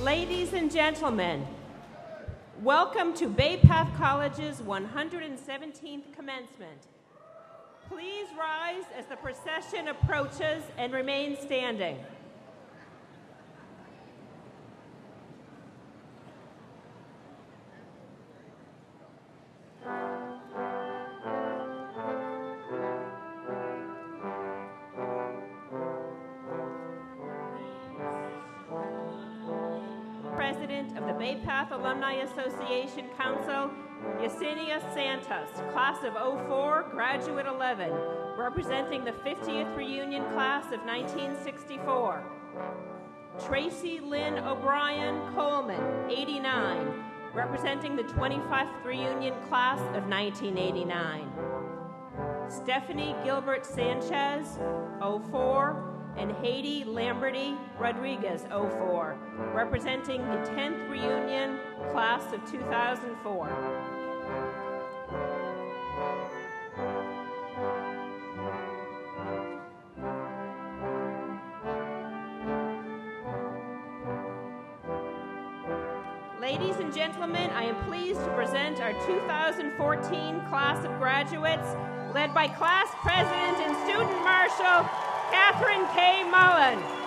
Ladies and gentlemen, welcome to Bay Path College's 117th commencement. Please rise as the procession approaches and remain standing. President of the Bay Path Alumni Association Council, Yesenia Santos, class of 04, graduate 11, representing the 50th reunion class of 1964. Tracy Lynn O'Brien Coleman, 89, representing the 25th reunion class of 1989. Stephanie Gilbert Sanchez, 04, and Haiti Lamberty Rodriguez, 04, representing the 10th reunion class of 2004. Ladies and gentlemen, I am pleased to present our 2014 class of graduates, led by Class President and Student Marshal, Catherine K. Mullen.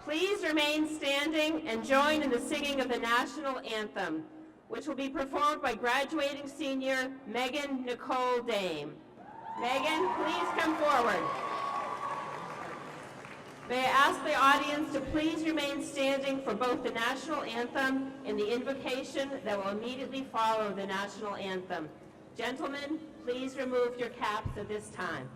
Please remain standing and join in the singing of the national anthem, which will be performed by graduating senior Megan Nicole Dame. Megan, please come forward. May I ask the audience to please remain standing for both the national anthem and the invocation that will immediately follow the national anthem. Gentlemen, please remove your caps at this time.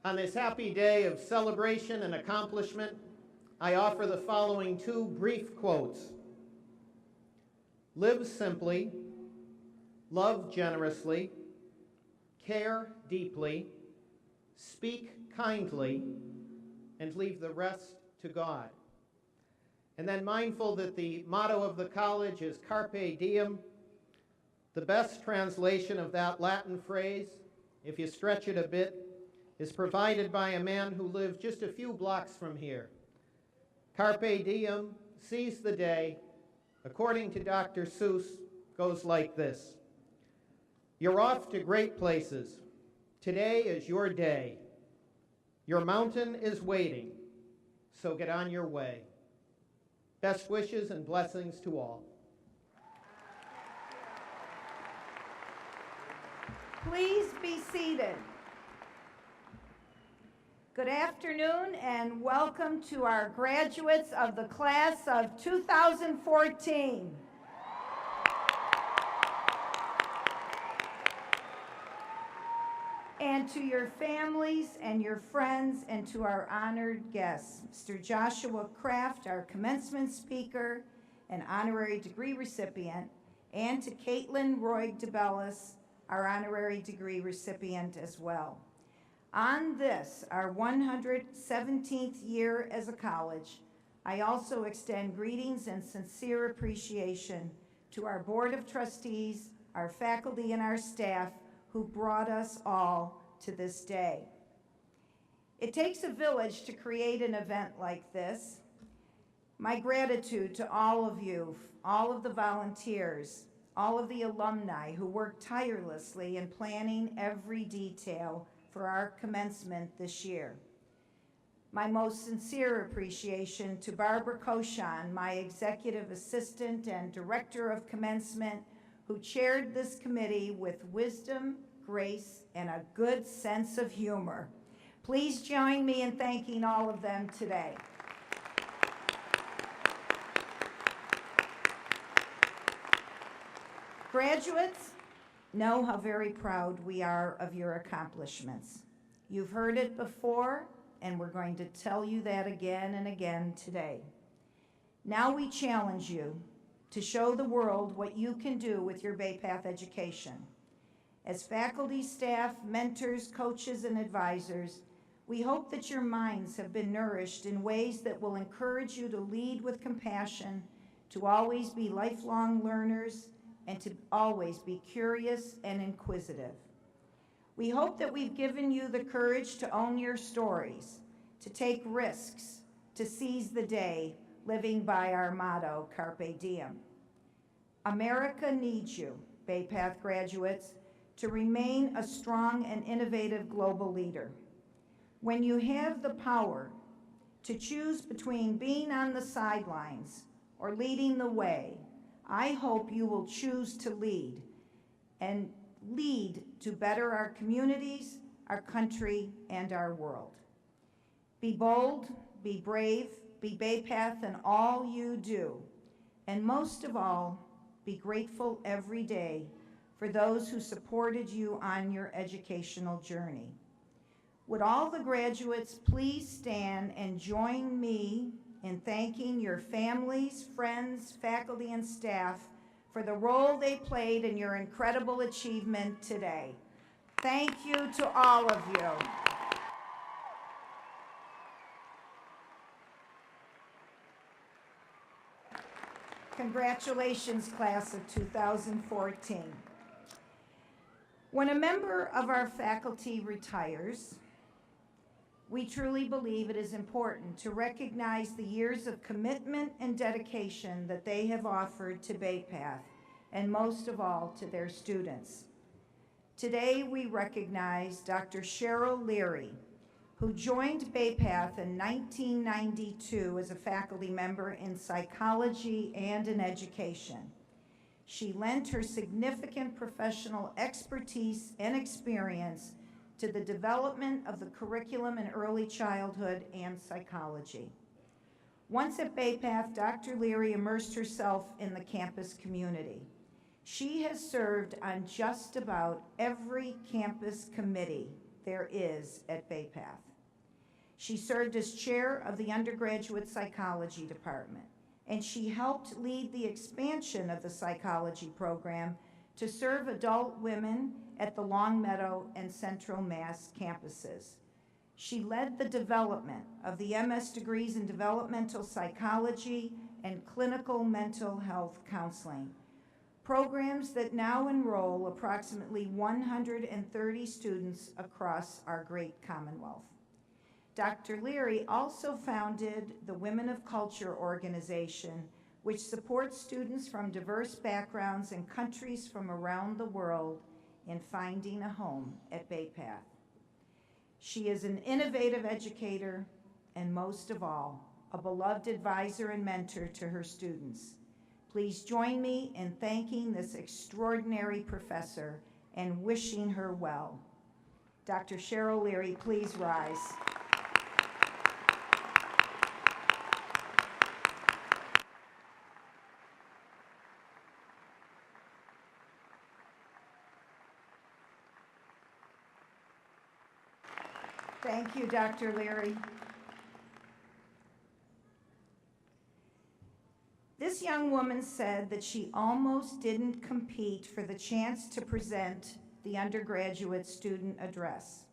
On this happy day of celebration and accomplishment, I offer the following two brief quotes. Live simply, love generously, care deeply, speak kindly, and leave the rest to God. And then mindful that the motto of the college is Carpe Diem, the best translation of that Latin phrase, if you stretch it a bit, is provided by a man who lived just a few blocks from here. Carpe diem, seize the day, according to Dr. Seuss, goes like this. You're off to great places. Today is your day. Your mountain is waiting, so get on your way. Best wishes and blessings to all. Please be seated. Good afternoon and welcome to our graduates of the class of 2014. And to your families and your friends and to our honored guests, Mr. Joshua Kraft, our commencement speaker and honorary degree recipient, and to Caitlin Roy DeBellis, our honorary degree recipient as well. On this, our 117th year as a college, I also extend greetings and sincere appreciation to our Board of Trustees, our faculty, and our staff who brought us all to this day. It takes a village to create an event like this. My gratitude to all of you, all of the volunteers, all of the alumni who worked tirelessly in planning every detail for our commencement this year. My most sincere appreciation to Barbara Koshan, my executive assistant and director of commencement, who chaired this committee with wisdom, grace, and a good sense of humor. Please join me in thanking all of them today. Graduates, know how very proud we are of your accomplishments. You've heard it before, and we're going to tell you that again and again today. Now we challenge you to show the world what you can do with your Bay Path education. As faculty, staff, mentors, coaches, and advisors, we hope that your minds have been nourished in ways that will encourage you to lead with compassion, to always be lifelong learners, and to always be curious and inquisitive. We hope that we've given you the courage to own your stories, to take risks, to seize the day, living by our motto, Carpe Diem. America needs you, Bay Path graduates, to remain a strong and innovative global leader. When you have the power to choose between being on the sidelines or leading the way, I hope you will choose to lead, and lead to better our communities, our country, and our world. Be bold, be brave, be Bay Path in all you do, and most of all, be grateful every day for those who supported you on your educational journey. Would all the graduates please stand and join me in thanking your families, friends, faculty, and staff for the role they played in your incredible achievement today. Thank you to all of you. Congratulations, class of 2014. When a member of our faculty retires, we truly believe it is important to recognize the years of commitment and dedication that they have offered to Bay Path, and most of all to their students. Today we recognize Dr. Cheryl Leary, who joined Bay Path in 1992 as a faculty member in psychology and in education. She lent her significant professional expertise and experience to the development of the curriculum in early childhood and psychology. Once at Bay Path, Dr. Leary immersed herself in the campus community. She has served on just about every campus committee there is at Bay Path. She served as chair of the undergraduate psychology department, and she helped lead the expansion of the psychology program to serve adult women at the Longmeadow and Central Mass campuses. She led the development of the MS degrees in developmental psychology and clinical mental health counseling, programs that now enroll approximately 130 students across our great Commonwealth. Dr. Leary also founded the Women of Culture organization, which supports students from diverse backgrounds and countries from around the world in finding a home at Bay Path. She is an innovative educator and, most of all, a beloved advisor and mentor to her students. Please join me in thanking this extraordinary professor and wishing her well. Dr. Cheryl Leary, please rise. Thank you, Dr. Leary. This young woman said that she almost didn't compete for the chance to present the undergraduate student address.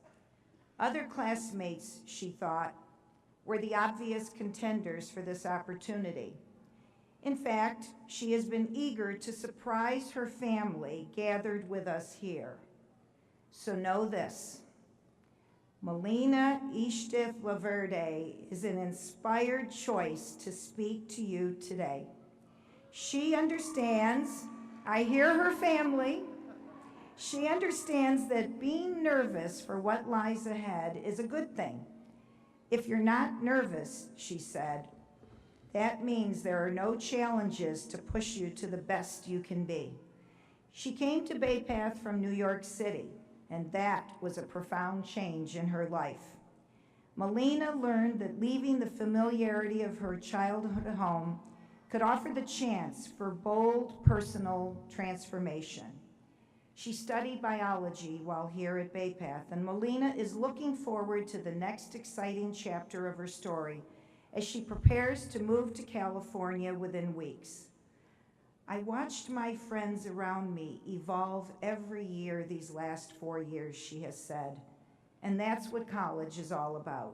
Other classmates, she thought, were the obvious contenders for this opportunity. In fact, she has been eager to surprise her family gathered with us here. So know this. Melina Ishtith Laverde is an inspired choice to speak to you today. She understands, I hear her family, she understands that being nervous for what lies ahead is a good thing. If you're not nervous, she said, that means there are no challenges to push you to the best you can be. She came to Bay Path from New York City, and that was a profound change in her life. Melina learned that leaving the familiarity of her childhood home could offer the chance for bold personal transformation. She studied biology while here at Bay Path, and Melina is looking forward to the next exciting chapter of her story as she prepares to move to California within weeks. I watched my friends around me evolve every year these last 4 years, she has said, and that's what college is all about.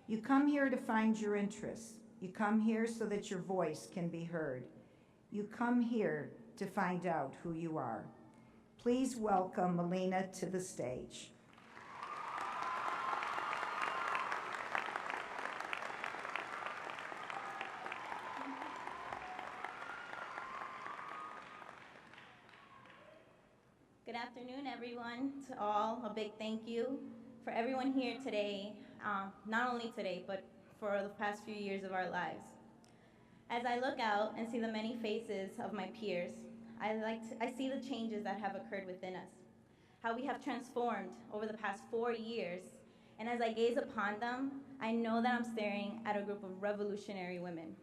You come here to find your interests. You come here so that your voice can be heard. You come here to find out who you are. Please welcome Melina to the stage. Good afternoon, everyone. To all, a big thank you for everyone here today, not only today, but for the past few years of our lives. As I look out and see the many faces of my peers, I see the changes that have occurred within us, how we have transformed over the past 4 years, and as I gaze upon them, I know that I'm staring at a group of revolutionary women.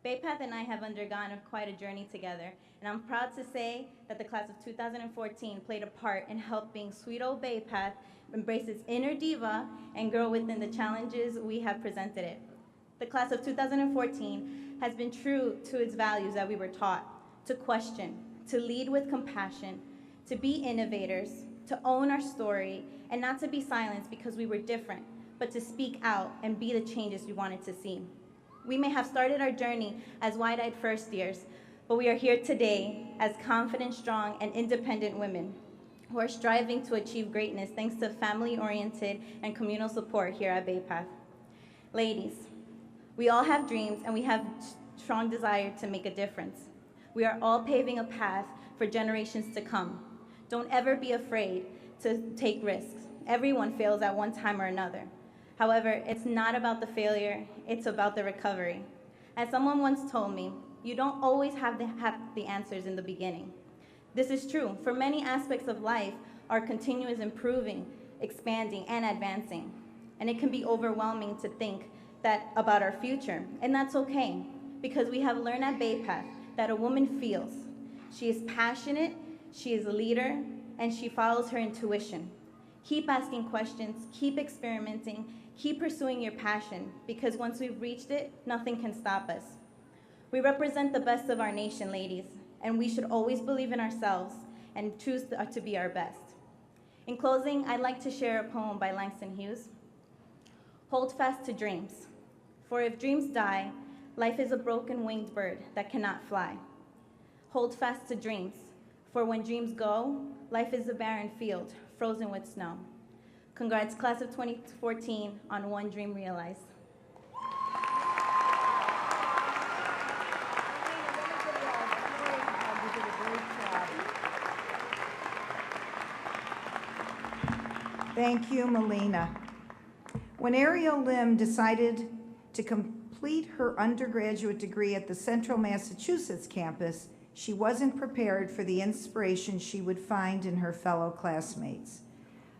Bay Path and I have undergone quite a journey together, and I'm proud to say that the class of 2014 played a part in helping Sweet Old Bay Path embrace its inner diva and grow within the challenges we have presented it. The class of 2014 has been true to its values that we were taught: to question, to lead with compassion, to be innovators, to own our story, and not to be silenced because we were different, but to speak out and be the changes we wanted to see. We may have started our journey as wide-eyed first years, but we are here today as confident, strong, and independent women who are striving to achieve greatness thanks to family-oriented and communal support here at Bay Path. Ladies, we all have dreams and we have strong desire to make a difference. We are all paving a path for generations to come. Don't ever be afraid to take risks. Everyone fails at one time or another. However, it's not about the failure, it's about the recovery. As someone once told me, you don't always have the answers in the beginning. This is true. For many aspects of life are continuous improving, expanding, and advancing. And it can be overwhelming to think that about our future, and that's okay, because we have learned at Bay Path that a woman feels. She is passionate, she is a leader, and she follows her intuition. Keep asking questions, keep experimenting, keep pursuing your passion, because once we've reached it, nothing can stop us. We represent the best of our nation, ladies, and we should always believe in ourselves and choose to be our best. In closing, I'd like to share a poem by Langston Hughes. Hold fast to dreams, for if dreams die, life is a broken winged bird that cannot fly. Hold fast to dreams, for when dreams go, life is a barren field, frozen with snow. Congrats, class of 2014, on one dream realized. Thank you, Melina. When Ariel Lim decided to complete her undergraduate degree at the Central Massachusetts campus, she wasn't prepared for the inspiration she would find in her fellow classmates.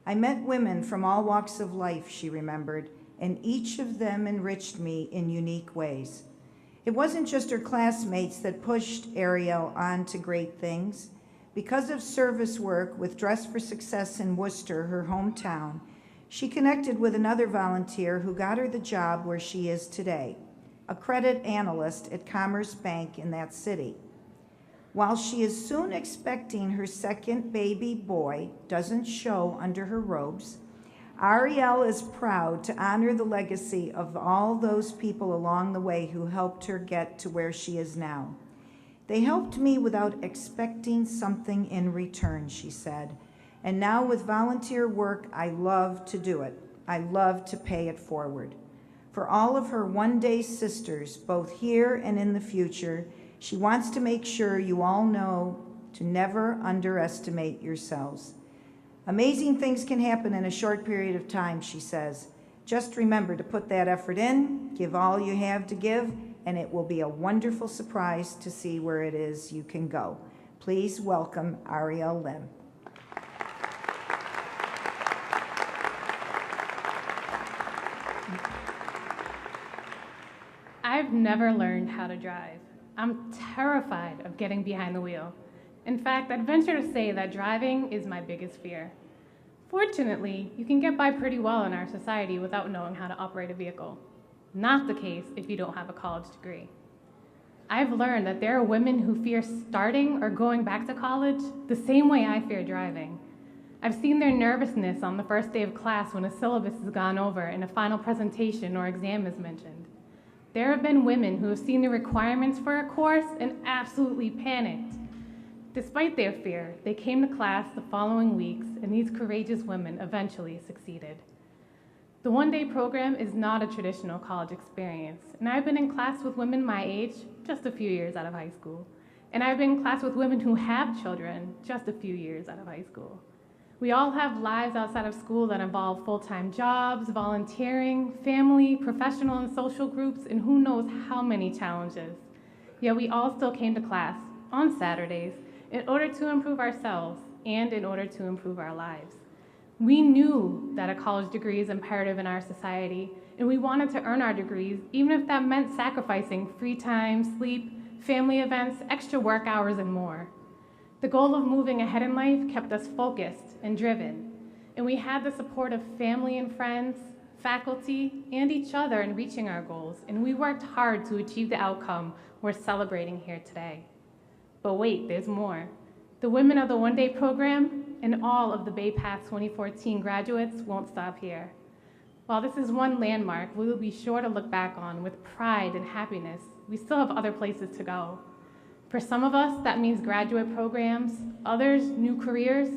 I met women from all walks of life, she remembered, and each of them enriched me in unique ways. It wasn't just her classmates that pushed Ariel on to great things. Because of service work with Dress for Success in Worcester, her hometown, she connected with another volunteer who got her the job where she is today, a credit analyst at Commerce Bank in that city. While she is soon expecting her second baby boy, doesn't show under her robes, Ariel is proud to honor the legacy of all those people along the way who helped her get to where she is now. They helped me without expecting something in return, she said. And now with volunteer work, I love to do it. I love to pay it forward. For all of her one-day sisters, both here and in the future, she wants to make sure you all know to never underestimate yourselves. Amazing things can happen in a short period of time, she says. Just remember to put that effort in, give all you have to give, and it will be a wonderful surprise to see where it is you can go. Please welcome Ariel Lim. I've never learned how to drive. I'm terrified of getting behind the wheel. In fact, I'd venture to say that driving is my biggest fear. Fortunately, you can get by pretty well in our society without knowing how to operate a vehicle. Not the case if you don't have a college degree. I've learned that there are women who fear starting or going back to college the same way I fear driving. I've seen their nervousness on the first day of class when a syllabus is gone over and a final presentation or exam is mentioned. There have been women who have seen the requirements for a course and absolutely panicked. Despite their fear, they came to class the following weeks, and these courageous women eventually succeeded. The one-day program is not a traditional college experience, and I've been in class with women my age just a few years out of high school, and I've been in class with women who have children just a few years out of high school. We all have lives outside of school that involve full-time jobs, volunteering, family, professional and social groups, and who knows how many challenges. Yet we all still came to class on Saturdays in order to improve ourselves and in order to improve our lives. We knew that a college degree is imperative in our society, and we wanted to earn our degrees, even if that meant sacrificing free time, sleep, family events, extra work hours, and more. The goal of moving ahead in life kept us focused and driven, and we had the support of family and friends, faculty, and each other in reaching our goals, and we worked hard to achieve the outcome we're celebrating here today. But wait, there's more. The women of the one-day program and all of the Bay Path 2014 graduates won't stop here. While this is one landmark we will be sure to look back on with pride and happiness, we still have other places to go. For some of us, that means graduate programs, others, new careers,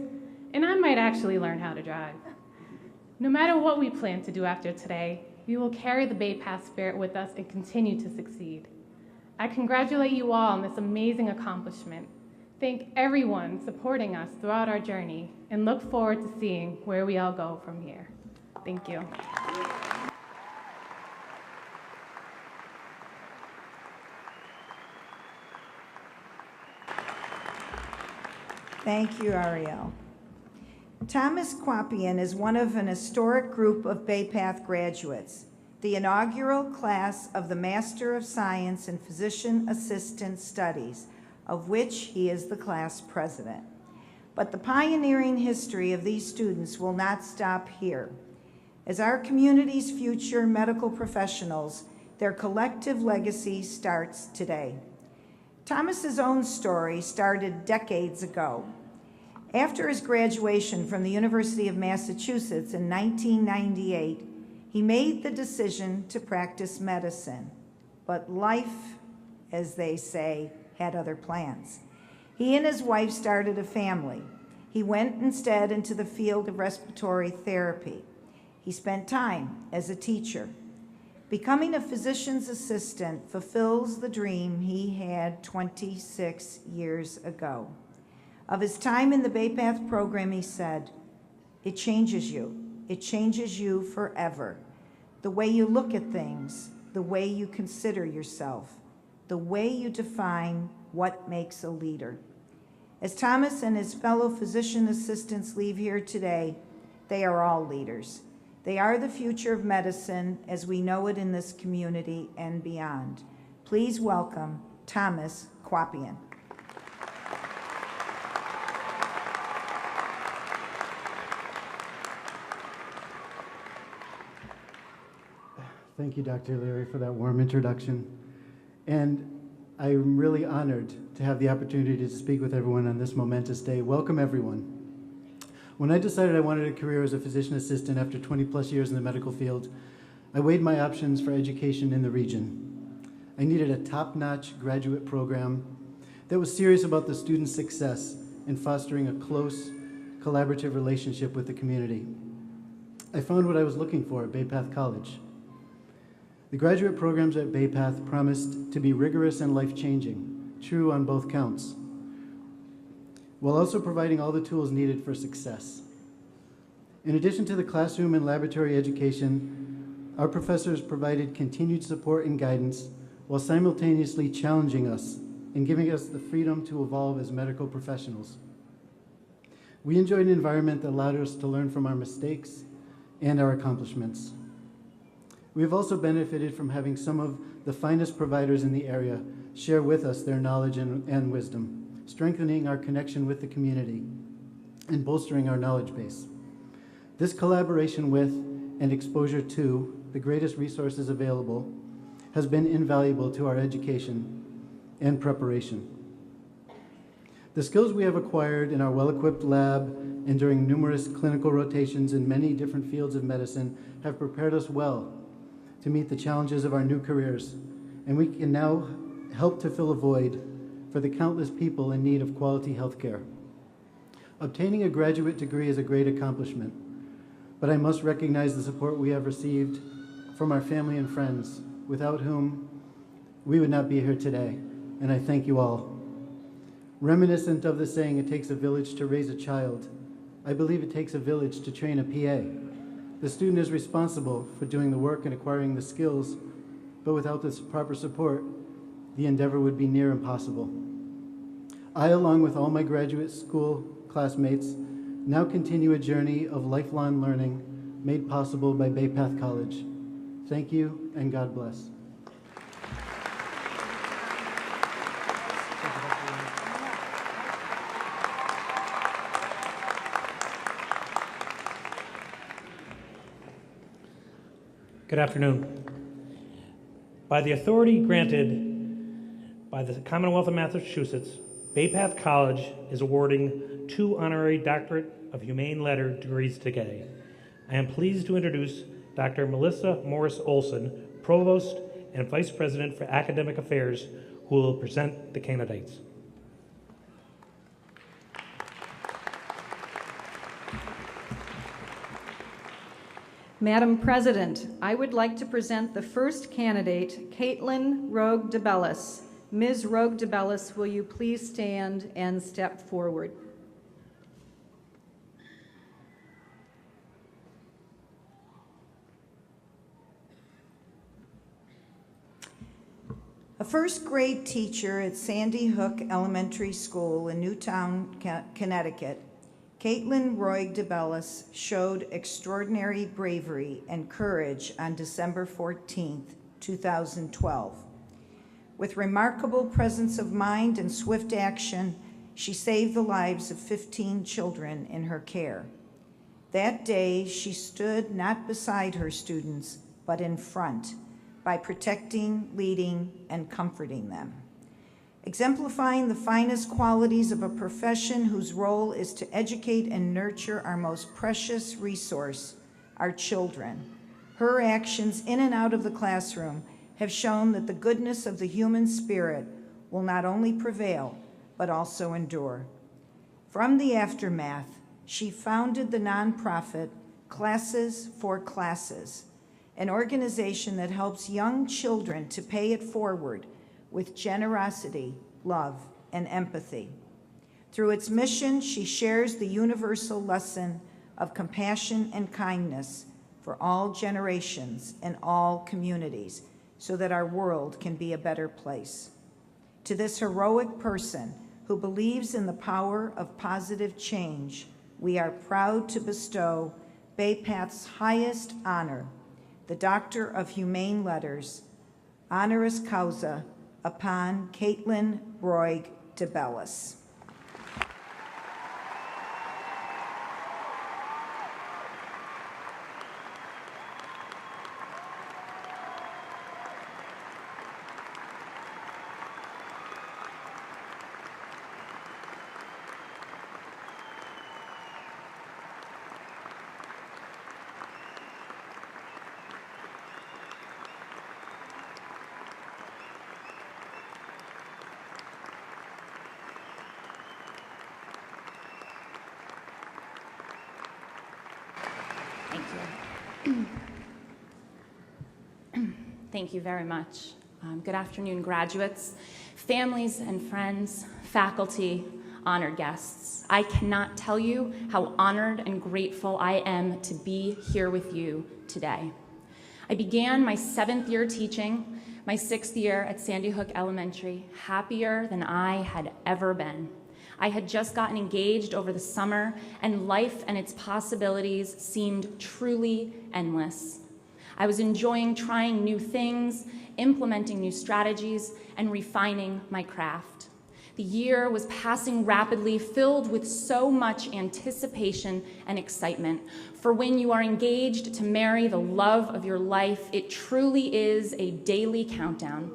and I might actually learn how to drive. No matter what we plan to do after today, we will carry the Bay Path spirit with us and continue to succeed. I congratulate you all on this amazing accomplishment. Thank everyone supporting us throughout our journey and look forward to seeing where we all go from here. Thank you. Thank you, Ariel. Thomas Quappian is one of an historic group of Bay Path graduates, the inaugural class of the Master of Science in Physician Assistant Studies, of which he is the class president. But the pioneering history of these students will not stop here. As our community's future medical professionals, their collective legacy starts today. Thomas's own story started decades ago. After his graduation from the University of Massachusetts in 1998, he made the decision to practice medicine. But life, as they say, had other plans. He and his wife started a family. He went instead into the field of respiratory therapy. He spent time as a teacher. Becoming a physician's assistant fulfills the dream he had 26 years ago. Of his time in the Bay Path program, he said, "It changes you. It changes you forever. The way you look at things, the way you consider yourself, the way you define what makes a leader." As Thomas and his fellow physician assistants leave here today, they are all leaders. They are the future of medicine as we know it in this community and beyond. Please welcome Thomas Quappian. Thank you, Dr. Leary, for that warm introduction. And I'm really honored to have the opportunity to speak with everyone on this momentous day. Welcome, everyone. When I decided I wanted a career as a physician assistant after 20 plus years in the medical field, I weighed my options for education in the region. I needed a top-notch graduate program that was serious about the student's success in fostering a close, collaborative relationship with the community. I found what I was looking for at Bay Path College. The graduate programs at Bay Path promised to be rigorous and life-changing, true on both counts, while also providing all the tools needed for success. In addition to the classroom and laboratory education, our professors provided continued support and guidance while simultaneously challenging us and giving us the freedom to evolve as medical professionals. We enjoyed an environment that allowed us to learn from our mistakes and our accomplishments. We have also benefited from having some of the finest providers in the area share with us their knowledge and wisdom, strengthening our connection with the community, and bolstering our knowledge base. This collaboration with and exposure to the greatest resources available has been invaluable to our education and preparation. The skills we have acquired in our well-equipped lab and during numerous clinical rotations in many different fields of medicine have prepared us well to meet the challenges of our new careers, and we can now help to fill a void for the countless people in need of quality health care. Obtaining a graduate degree is a great accomplishment, but I must recognize the support we have received from our family and friends, without whom we would not be here today, and I thank you all. Reminiscent of the saying, "It takes a village to raise a child," I believe it takes a village to train a PA. The student is responsible for doing the work and acquiring the skills, but without this proper support, the endeavor would be near impossible. I, along with all my graduate school classmates, now continue a journey of lifelong learning made possible by Bay Path College. Thank you, and God bless. Good afternoon. By the authority granted by the Commonwealth of Massachusetts, Bay Path College is awarding 2 honorary Doctorate of Humane Letter degrees today. I am pleased to introduce Dr. Melissa Morris Olson, Provost and Vice President for Academic Affairs, who will present the candidates. Madam President, I would like to present the first candidate, Caitlin Rogue DeBellis. Ms. Rogue DeBellis, will you please stand and step forward? A first grade teacher at Sandy Hook Elementary School in Newtown, Connecticut, Caitlin Roy DeBellis showed extraordinary bravery and courage on December 14, 2012. With remarkable presence of mind and swift action, she saved the lives of 15 children in her care. That day, she stood not beside her students, but in front, by protecting, leading, and comforting them. Exemplifying the finest qualities of a profession whose role is to educate and nurture our most precious resource, our children. Her actions in and out of the classroom have shown that the goodness of the human spirit will not only prevail, but also endure. From the aftermath, she founded the nonprofit Classes for Classes, an organization that helps young children to pay it forward with generosity, love, and empathy. Through its mission, she shares the universal lesson of compassion and kindness for all generations and all communities, so that our world can be a better place. To this heroic person who believes in the power of positive change, we are proud to bestow Bay Path's highest honor, the Doctor of Humane Letters, honoris causa, upon Caitlin Roy DeBellis. Thank you very much. Good afternoon, graduates, families and friends, faculty, honored guests. I cannot tell you how honored and grateful I am to be here with you today. I began my 7th year teaching, my 6th year at Sandy Hook Elementary, happier than I had ever been. I had just gotten engaged over the summer, and life and its possibilities seemed truly endless. I was enjoying trying new things, implementing new strategies, and refining my craft. The year was passing rapidly, filled with so much anticipation and excitement. For when you are engaged to marry the love of your life, it truly is a daily countdown.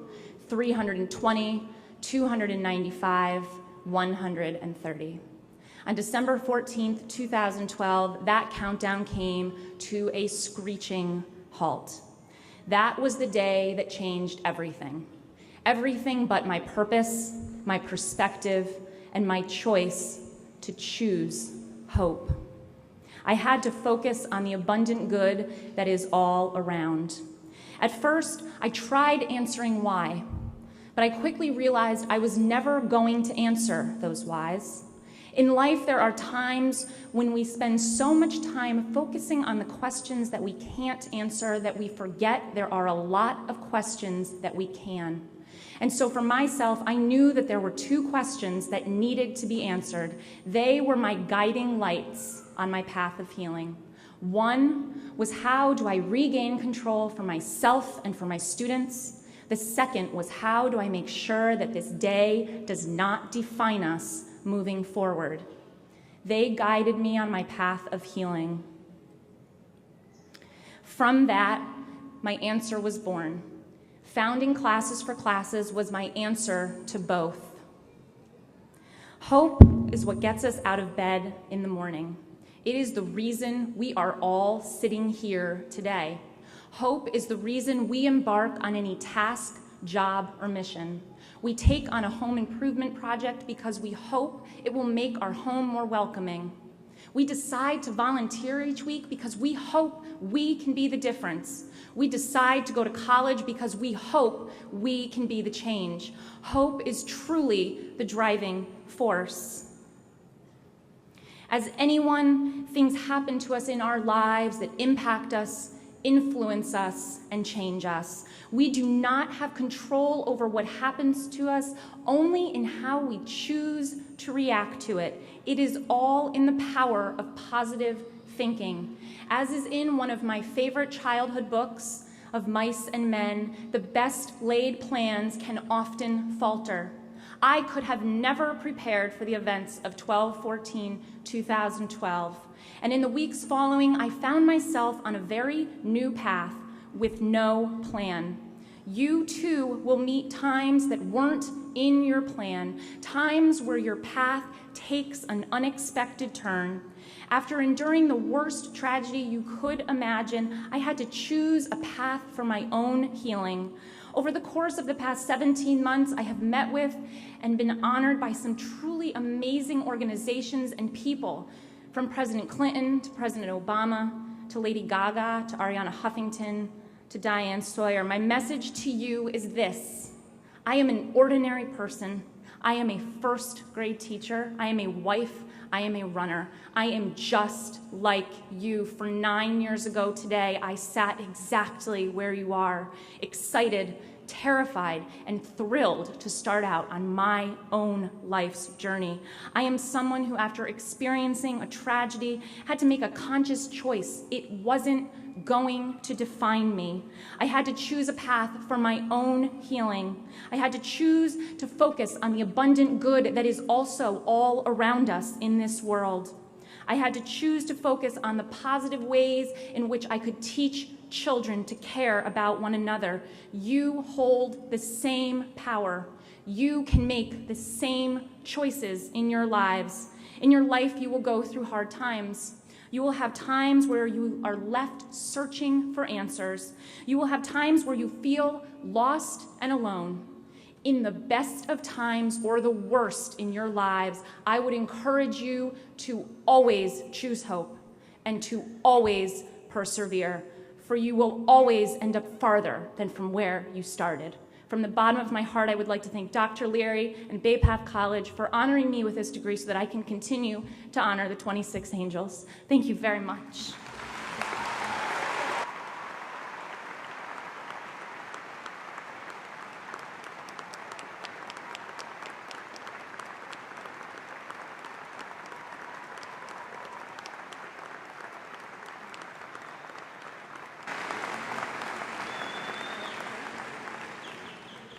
320, 295, 130. On December 14th, 2012, that countdown came to a screeching halt. That was the day that changed everything. Everything but my purpose, my perspective, and my choice to choose hope. I had to focus on the abundant good that is all around. At first, I tried answering why, but I quickly realized I was never going to answer those whys. In life, there are times when we spend so much time focusing on the questions that we can't answer that we forget there are a lot of questions that we can. And so for myself, I knew that there were two questions that needed to be answered. They were my guiding lights on my path of healing. One was, how do I regain control for myself and for my students? The second was, how do I make sure that this day does not define us moving forward? They guided me on my path of healing. From that, my answer was born. Founding Classes for Classes was my answer to both. Hope is what gets us out of bed in the morning. It is the reason we are all sitting here today. Hope is the reason we embark on any task, job, or mission. We take on a home improvement project because we hope it will make our home more welcoming. We decide to volunteer each week because we hope we can be the difference. We decide to go to college because we hope we can be the change. Hope is truly the driving force. As anyone, things happen to us in our lives that impact us, influence us, and change us. We do not have control over what happens to us, only in how we choose to react to it. It is all in the power of positive thinking. As is in one of my favorite childhood books of Mice and Men, the best laid plans can often falter. I could have never prepared for the events of 12/14/2012. And in the weeks following, I found myself on a very new path with no plan. You too will meet times that weren't in your plan, times where your path takes an unexpected turn. After enduring the worst tragedy you could imagine, I had to choose a path for my own healing. Over the course of the past 17 months, I have met with and been honored by some truly amazing organizations and people, from President Clinton to President Obama, to Lady Gaga, to Ariana Huffington, to Diane Sawyer. My message to you is this: I am an ordinary person. I am a first grade teacher. I am a wife. I am a runner. I am just like you. For 9 years ago today, I sat exactly where you are, excited, terrified, and thrilled to start out on my own life's journey. I am someone who, after experiencing a tragedy, had to make a conscious choice. It wasn't going to define me. I had to choose a path for my own healing. I had to choose to focus on the abundant good that is also all around us in this world. I had to choose to focus on the positive ways in which I could teach children to care about one another. You hold the same power. You can make the same choices in your lives. In your life, you will go through hard times. You will have times where you are left searching for answers. You will have times where you feel lost and alone. In the best of times or the worst in your lives, I would encourage you to always choose hope and to always persevere, for you will always end up farther than from where you started. From the bottom of my heart, I would like to thank Dr. Leary and Bay Path College for honoring me with this degree so that I can continue to honor the 26 angels. Thank you very much.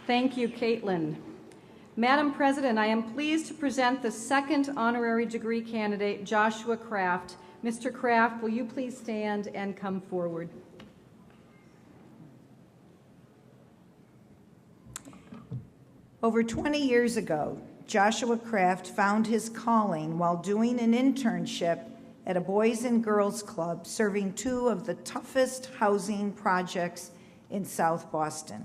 Thank you, Caitlin. Madam President, I am pleased to present the second honorary degree candidate, Joshua Kraft. Mr. Kraft, will you please stand and come forward? Over 20 years ago, Joshua Kraft found his calling while doing an internship at a Boys and Girls Club serving two of the toughest housing projects in South Boston.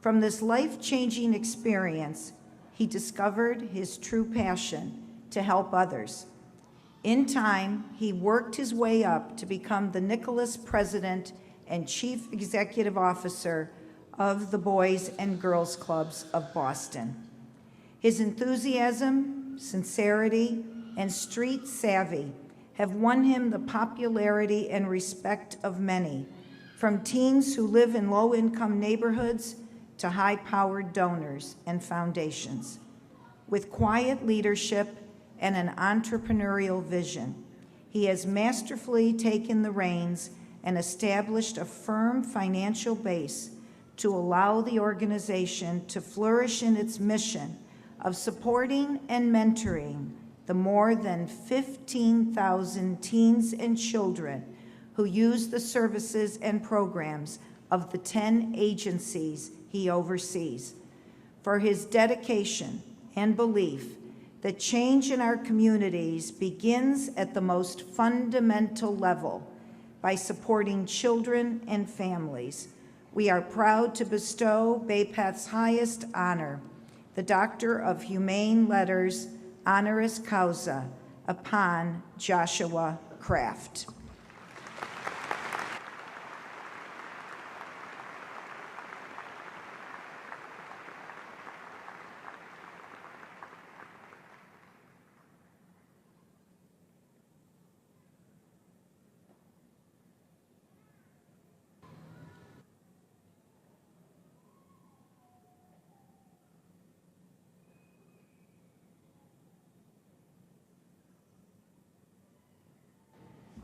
From this life-changing experience, he discovered his true passion to help others. In time, he worked his way up to become the Nicholas President and Chief Executive Officer of the Boys and Girls Clubs of Boston. His enthusiasm, sincerity, and street savvy have won him the popularity and respect of many, from teens who live in low-income neighborhoods to high-powered donors and foundations. With quiet leadership and an entrepreneurial vision, he has masterfully taken the reins and established a firm financial base to allow the organization to flourish in its mission of supporting and mentoring the more than 15,000 teens and children who use the services and programs of the 10 agencies he oversees. For his dedication and belief that change in our communities begins at the most fundamental level by supporting children and families, we are proud to bestow Bay Path's highest honor, the Doctor of Humane Letters honoris causa, upon Joshua Kraft.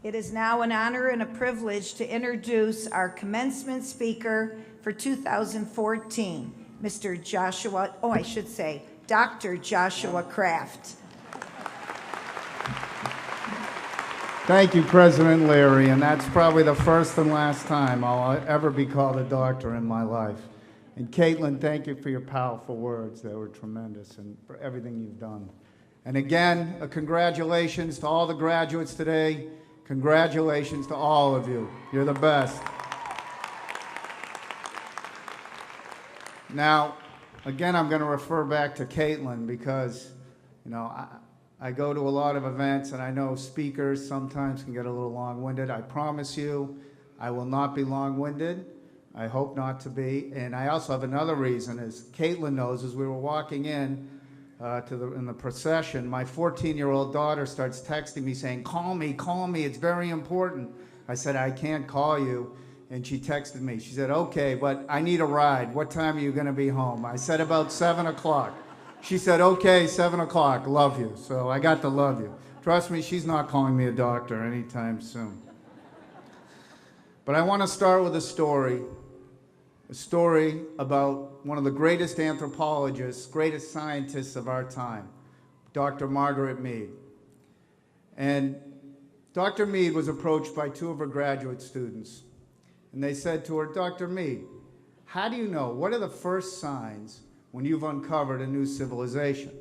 It is now an honor and a privilege to introduce our commencement speaker for 2014, Dr. Joshua Kraft. Thank you, President Leary, and that's probably the first and last time I'll ever be called a doctor in my life. And Caitlin, thank you for your powerful words. They were tremendous, and for everything you've done. And again, congratulations to all the graduates today. Congratulations to all of you. You're the best. Now, again, I'm going to refer back to Caitlin because, you know, I go to a lot of events and I know speakers sometimes can get a little long-winded. I promise you I will not be long-winded. I hope not to be. And I also have another reason, as Caitlin knows, as we were walking in in the procession, my 14-year-old daughter starts texting me saying, call me, it's very important. I said, I can't call you. And she texted me. She said, okay, but I need a ride. What time are you going to be home? I said, about 7 o'clock. She said, okay, 7 o'clock, love you. So I got to love you. Trust me, she's not calling me a doctor anytime soon. But I want to start with a story about one of the greatest anthropologists, greatest scientists of our time, Dr. Margaret Mead. And Dr. Mead was approached by two of her graduate students, and they said to her, Dr. Mead, how do you know, what are the first signs when you've uncovered a new civilization?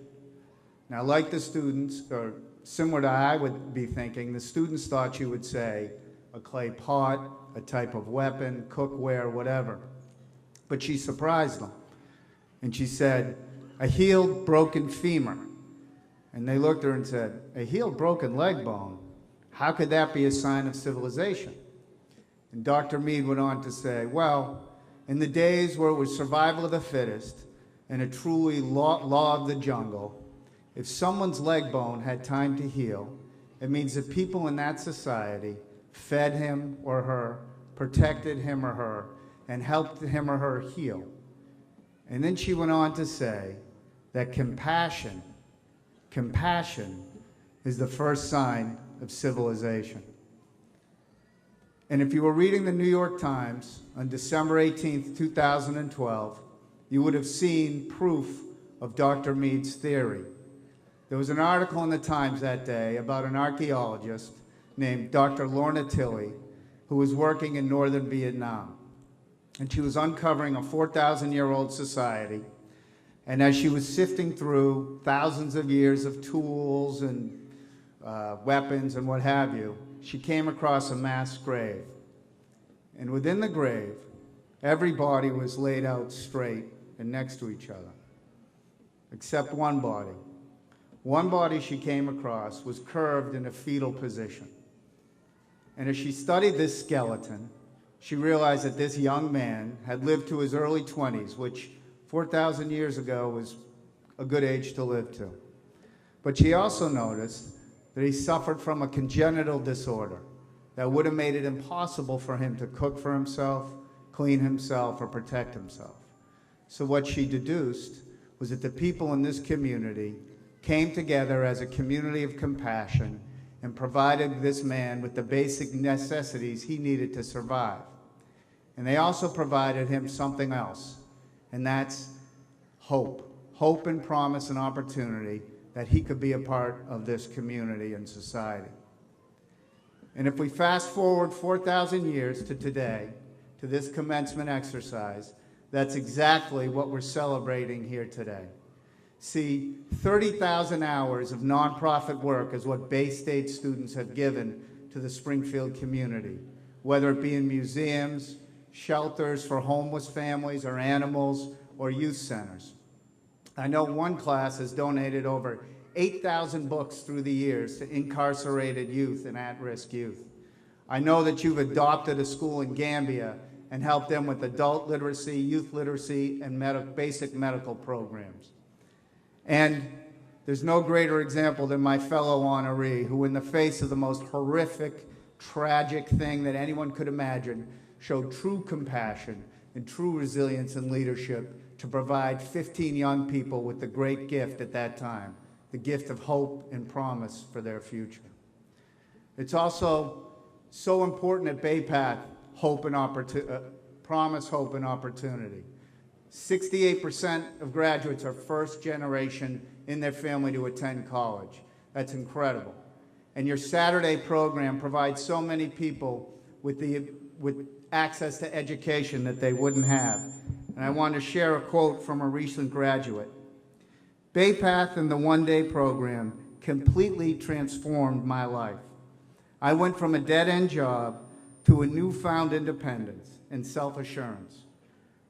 Now, like the students, or similar to I would be thinking, the students thought you would say a clay pot, a type of weapon, cookware, whatever. But she surprised them, and she said, a healed, broken femur. And they looked at her and said, a healed, broken leg bone? How could that be a sign of civilization? And Dr. Mead went on to say, well, in the days where it was survival of the fittest and a truly law of the jungle, if someone's leg bone had time to heal, it means that people in that society fed him or her, protected him or her, and helped him or her heal. And then she went on to say that compassion is the first sign of civilization. And if you were reading the New York Times on December 18th, 2012, you would have seen proof of Dr. Mead's theory. There was an article in the Times that day about an archaeologist named Dr. Lorna Tilley, who was working in northern Vietnam. And she was uncovering a 4,000-year-old society. And as she was sifting through thousands of years of tools and weapons and what have you, she came across a mass grave. And within the grave, every body was laid out straight and next to each other, except one body. One body she came across was curved in a fetal position. And as she studied this skeleton, she realized that this young man had lived to his early 20s, which 4,000 years ago was a good age to live to. But she also noticed that he suffered from a congenital disorder that would have made it impossible for him to cook for himself, clean himself, or protect himself. So what she deduced was that the people in this community came together as a community of compassion and provided this man with the basic necessities he needed to survive. And they also provided him something else, and that's hope. Hope and promise and opportunity that he could be a part of this community and society. And if we fast forward 4,000 years to today, to this commencement exercise, that's exactly what we're celebrating here today. See, 30,000 hours of nonprofit work is what Bay State students have given to the Springfield community, whether it be in museums, shelters for homeless families or animals, or youth centers. I know one class has donated over 8,000 books through the years to incarcerated youth and at-risk youth. I know that you've adopted a school in Gambia and helped them with adult literacy, youth literacy, and basic medical programs. And there's no greater example than my fellow honoree, who in the face of the most horrific, tragic thing that anyone could imagine, showed true compassion and true resilience and leadership to provide 15 young people with the great gift at that time, the gift of hope and promise for their future. It's also so important at Bay Path, hope and promise, hope, and opportunity. 68% of graduates are first generation in their family to attend college. That's incredible. And your Saturday program provides so many people with access to education that they wouldn't have. And I want to share a quote from a recent graduate. Bay Path and the one-day program completely transformed my life. I went from a dead-end job to a newfound independence and self-assurance.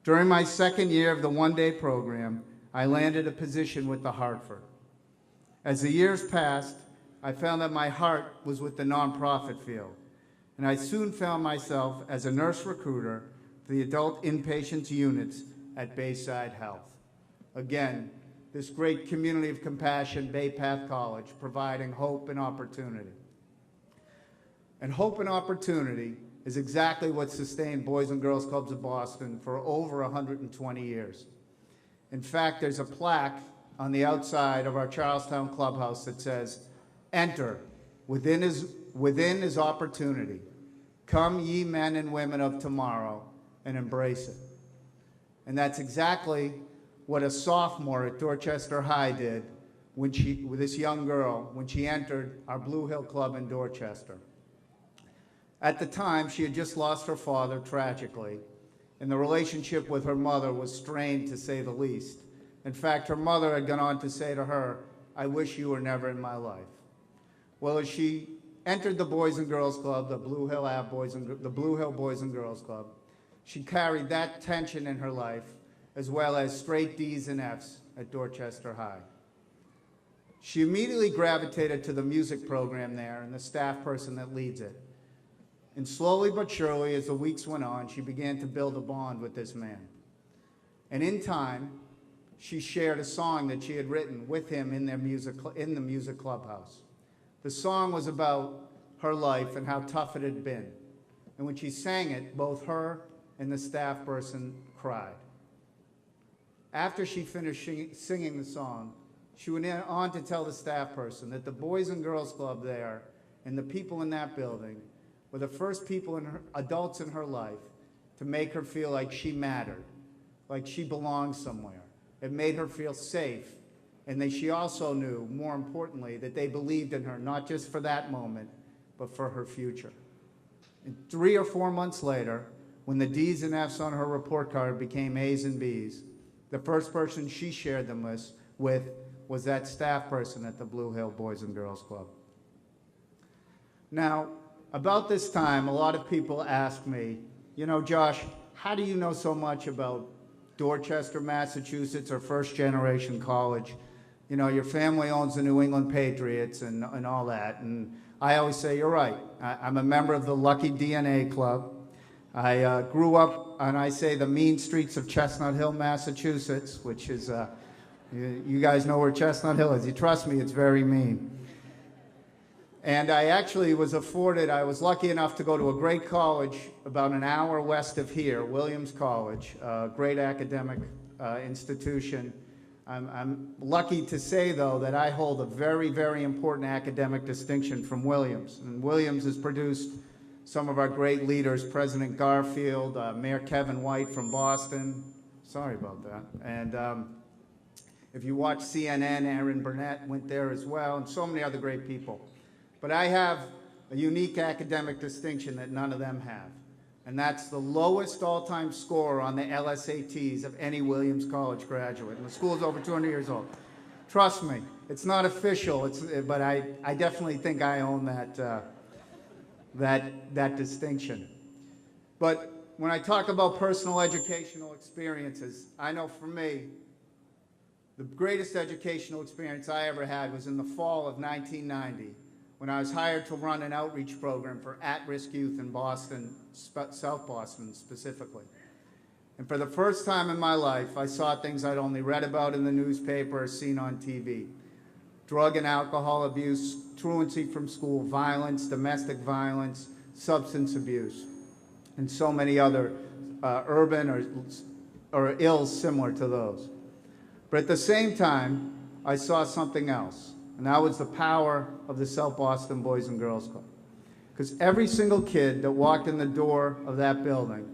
During my second year of the one-day program, I landed a position with the Hartford. As the years passed, I found that my heart was with the nonprofit field, and I soon found myself as a nurse recruiter for the adult inpatients units at Bayside Health. Again, this great community of compassion, Bay Path College, providing hope and opportunity. And hope and opportunity is exactly what sustained Boys and Girls Clubs of Boston for over 120 years. In fact, there's a plaque on the outside of our Charlestown clubhouse that says, "Enter, within is opportunity. Come ye men and women of tomorrow and embrace it." And that's exactly what a sophomore at Dorchester High did with this young girl when she entered our Blue Hill Club in Dorchester. At the time, she had just lost her father tragically, and the relationship with her mother was strained, to say the least. In fact, her mother had gone on to say to her, "I wish you were never in my life." Well, as she entered the Boys and Girls Club, the Blue Hill Boys and Girls Club, she carried that tension in her life, as well as straight D's and F's at Dorchester High. She immediately gravitated to the music program there and the staff person that leads it. And slowly but surely, as the weeks went on, she began to build a bond with this man. And in time, she shared a song that she had written with him in the music clubhouse. The song was about her life and how tough it had been. And when she sang it, both her and the staff person cried. After she finished singing the song, she went on to tell the staff person that the Boys and Girls Club there and the people in that building were the first adults in her life to make her feel like she mattered, like she belonged somewhere, It made her feel safe. And she also knew, more importantly, that they believed in her, not just for that moment, but for her future. And 3 or 4 months later, when the D's and F's on her report card became A's and B's, the first person she shared them with was that staff person at the Blue Hill Boys and Girls Club. Now, about this time, a lot of people ask me, you know, Josh, how do you know so much about Dorchester, Massachusetts, or first-generation college? You know, your family owns the New England Patriots and all that. And I always say, you're right. I'm a member of the Lucky DNA Club. I grew up on, I say, the mean streets of Chestnut Hill, Massachusetts, which is, you guys know where Chestnut Hill is. You trust me, it's very mean. And I actually was lucky enough to go to a great college about an hour west of here, Williams College, a great academic institution. I'm lucky to say, though, that I hold a very, very important academic distinction from Williams. And Williams has produced some of our great leaders, President Garfield, Mayor Kevin White from Boston. Sorry about that. And if you watch CNN, Aaron Burnett went there as well, and so many other great people. But I have a unique academic distinction that none of them have. And that's the lowest all-time score on the LSATs of any Williams College graduate. And the school's over 200 years old. Trust me, it's not official, but I definitely think I own that distinction. But when I talk about personal educational experiences, I know for me, the greatest educational experience I ever had was in the fall of 1990, when I was hired to run an outreach program for at-risk youth in Boston, South Boston specifically. And for the first time in my life, I saw things I'd only read about in the newspaper or seen on TV. Drug and alcohol abuse, truancy from school, violence, domestic violence, substance abuse, and so many other urban or ills similar to those. But at the same time, I saw something else. And that was the power of the South Boston Boys and Girls Club. Because every single kid that walked in the door of that building,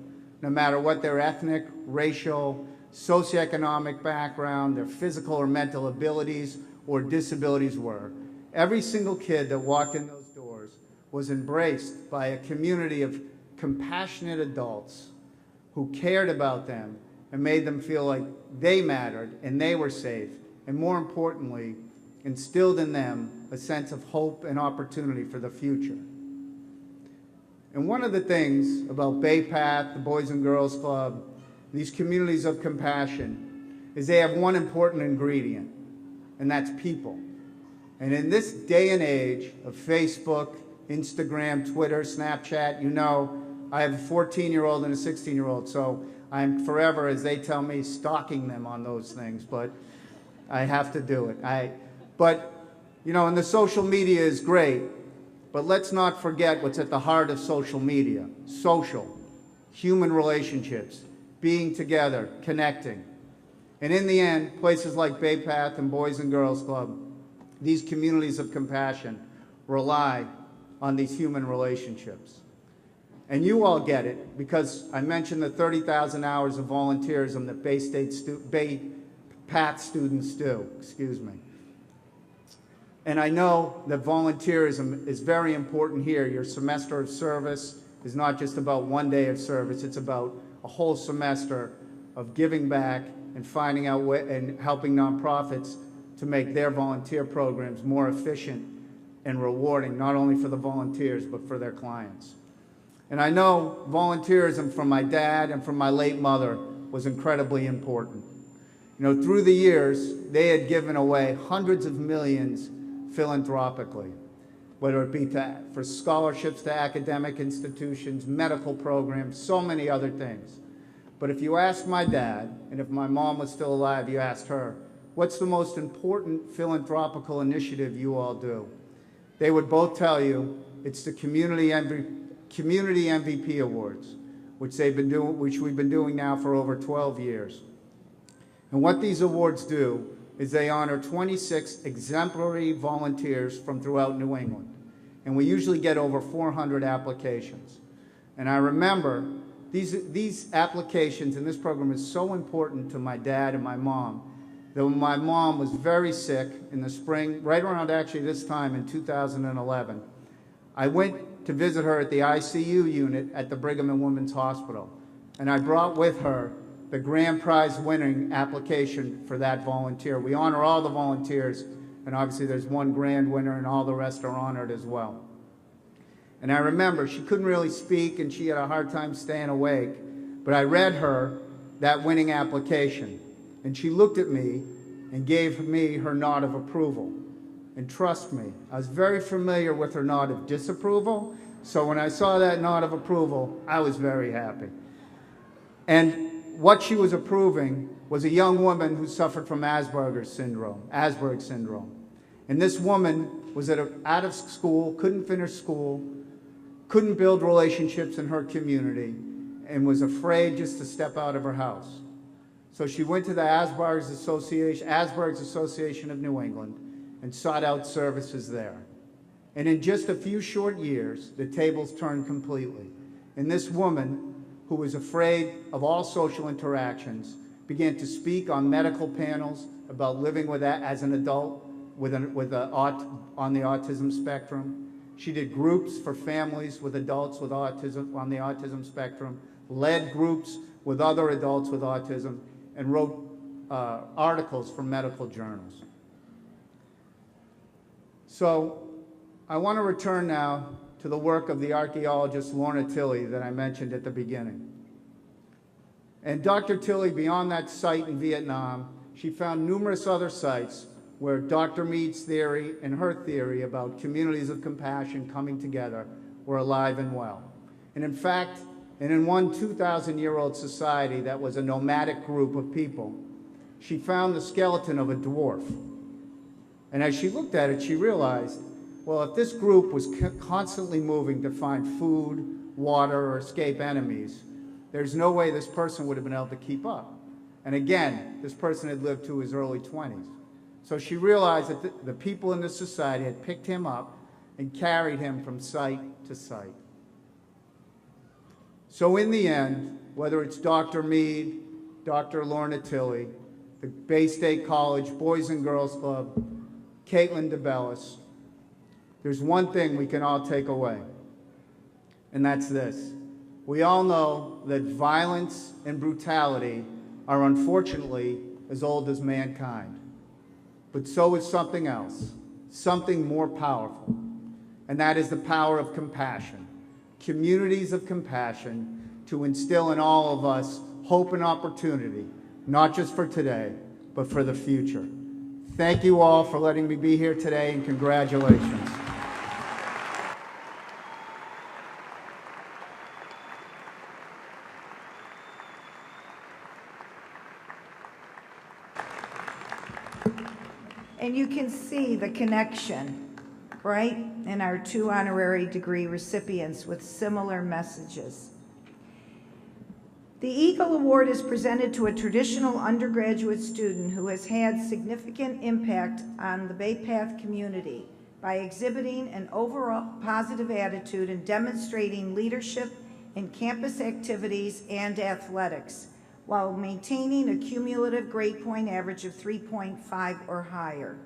no matter what their ethnic, racial, socioeconomic background, their physical or mental abilities or disabilities were, every single kid that walked in those doors was embraced by a community of compassionate adults who cared about them and made them feel like they mattered and they were safe, and more importantly, instilled in them a sense of hope and opportunity for the future. And one of the things about Bay Path, the Boys and Girls Club, these communities of compassion, is they have one important ingredient, and that's people. And in this day and age of Facebook, Instagram, Twitter, Snapchat, you know, I have a 14-year-old and a 16-year-old, so I'm forever, as they tell me, stalking them on those things, but I have to do it. But, you know, and the social media is great, but let's not forget what's at the heart of social media. Social, human relationships, being together, connecting. And in the end, places like Bay Path and Boys and Girls Club, these communities of compassion, rely on these human relationships. And you all get it, because I mentioned the 30,000 hours of volunteerism that Bay Path students do, And I know that volunteerism is very important here. Your semester of service is not just about one day of service, it's about a whole semester of giving back and finding out and helping nonprofits to make their volunteer programs more efficient and rewarding, not only for the volunteers, but for their clients. And I know volunteerism from my dad and from my late mother was incredibly important. You know, through the years, they had given away hundreds of millions philanthropically, whether it be for scholarships to academic institutions, medical programs, so many other things. But if you ask my dad, and if my mom was still alive, you asked her, what's the most important philanthropical initiative you all do? They would both tell you it's the Community MVP Awards, which we've been doing now for over 12 years. And what these awards do is they honor 26 exemplary volunteers from throughout New England. And we usually get over 400 applications. And I remember these applications, and this program is so important to my dad and my mom, that when my mom was very sick in the spring, right around actually this time in 2011, I went to visit her at the ICU unit at the Brigham and Women's Hospital. And I brought with her the grand prize winning application for that volunteer. We honor all the volunteers, and obviously there's one grand winner and all the rest are honored as well. And I remember she couldn't really speak and she had a hard time staying awake, but I read her that winning application, and she looked at me and gave me her nod of approval. And trust me, I was very familiar with her nod of disapproval, so when I saw that nod of approval, I was very happy. And what she was approving was a young woman who suffered from Asperger's syndrome. And this woman was out of school, couldn't finish school, couldn't build relationships in her community, and was afraid just to step out of her house. So she went to the Asperger's Association of New England and sought out services there. And in just a few short years, the tables turned completely. And this woman, who was afraid of all social interactions, began to speak on medical panels about living with that as an adult on the autism spectrum. She did groups for families with adults with autism on the autism spectrum, led groups with other adults with autism, and wrote articles for medical journals. So I want to return now to the work of the archaeologist Lorna Tilley that I mentioned at the beginning. And Dr. Tilley, beyond that site in Vietnam, she found numerous other sites where Dr. Mead's theory and her theory about communities of compassion coming together were alive and well. And in fact, in one 2,000-year-old society that was a nomadic group of people, she found the skeleton of a dwarf. And as she looked at it, she realized, well, if this group was constantly moving to find food, water, or escape enemies, there's no way this person would have been able to keep up. And again, this person had lived to his early 20s. So she realized that the people in this society had picked him up and carried him from site to site. So in the end, whether it's Dr. Mead, Dr. Lorna Tilley, the Bay State College Boys and Girls Club, Caitlin DeBellis, there's one thing we can all take away, and that's this. We all know that violence and brutality are unfortunately as old as mankind. But so is something else, something more powerful, and that is the power of compassion. Communities of compassion to instill in all of us hope and opportunity, not just for today, but for the future. Thank you all for letting me be here today, and congratulations. And you can see the connection, right, in our 2 honorary degree recipients with similar messages. The Eagle Award is presented to a traditional undergraduate student who has had significant impact on the Bay Path community by exhibiting an overall positive attitude and demonstrating leadership in campus activities and athletics, while maintaining a cumulative grade point average of 3.5 or higher.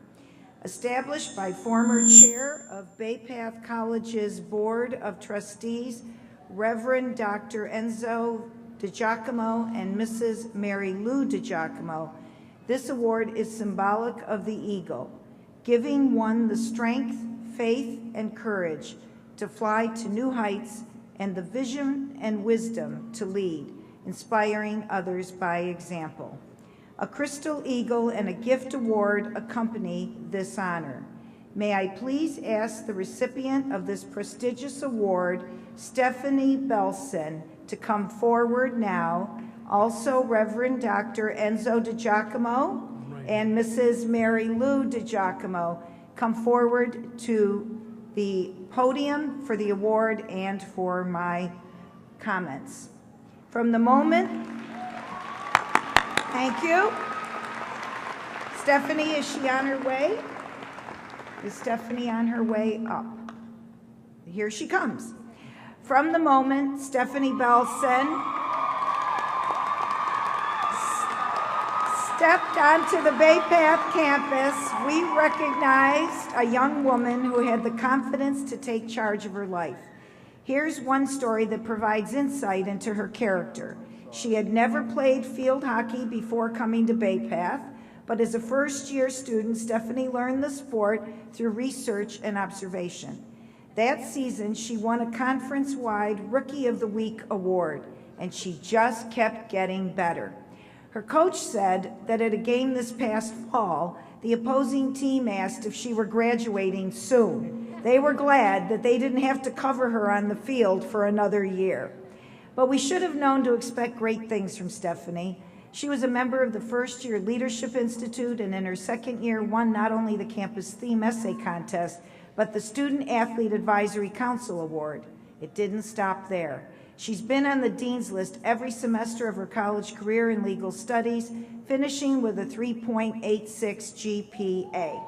Established by former chair of Bay Path College's Board of Trustees, Reverend Dr. Enzo DiGiacomo and Mrs. Mary Lou DiGiacomo, this award is symbolic of the eagle, giving one the strength, faith, and courage to fly to new heights and the vision and wisdom to lead, inspiring others by example. A crystal eagle and a gift award accompany this honor. May I please ask the recipient of this prestigious award, Stephanie Belson, to come forward now. Also, Reverend Dr. Enzo DiGiacomo and Mrs. Mary Lou DiGiacomo come forward to the podium for the award and for my comments. From the moment, thank you. Stephanie, is she on her way? Is Stephanie on her way up? Here she comes. From the moment, Stephanie Belson stepped onto the Bay Path campus, we recognized a young woman who had the confidence to take charge of her life. Here's one story that provides insight into her character. She had never played field hockey before coming to Bay Path, but as a first-year student, Stephanie learned the sport through research and observation. That season, she won a conference-wide Rookie of the Week award, and she just kept getting better. Her coach said that at a game this past fall, the opposing team asked if she were graduating soon. They were glad that they didn't have to cover her on the field for another year. But we should have known to expect great things from Stephanie. She was a member of the first-year Leadership Institute, and in her second year won not only the campus theme essay contest, but the Student Athlete Advisory Council Award. It didn't stop there. She's been on the Dean's List every semester of her college career in legal studies, finishing with a 3.86 GPA.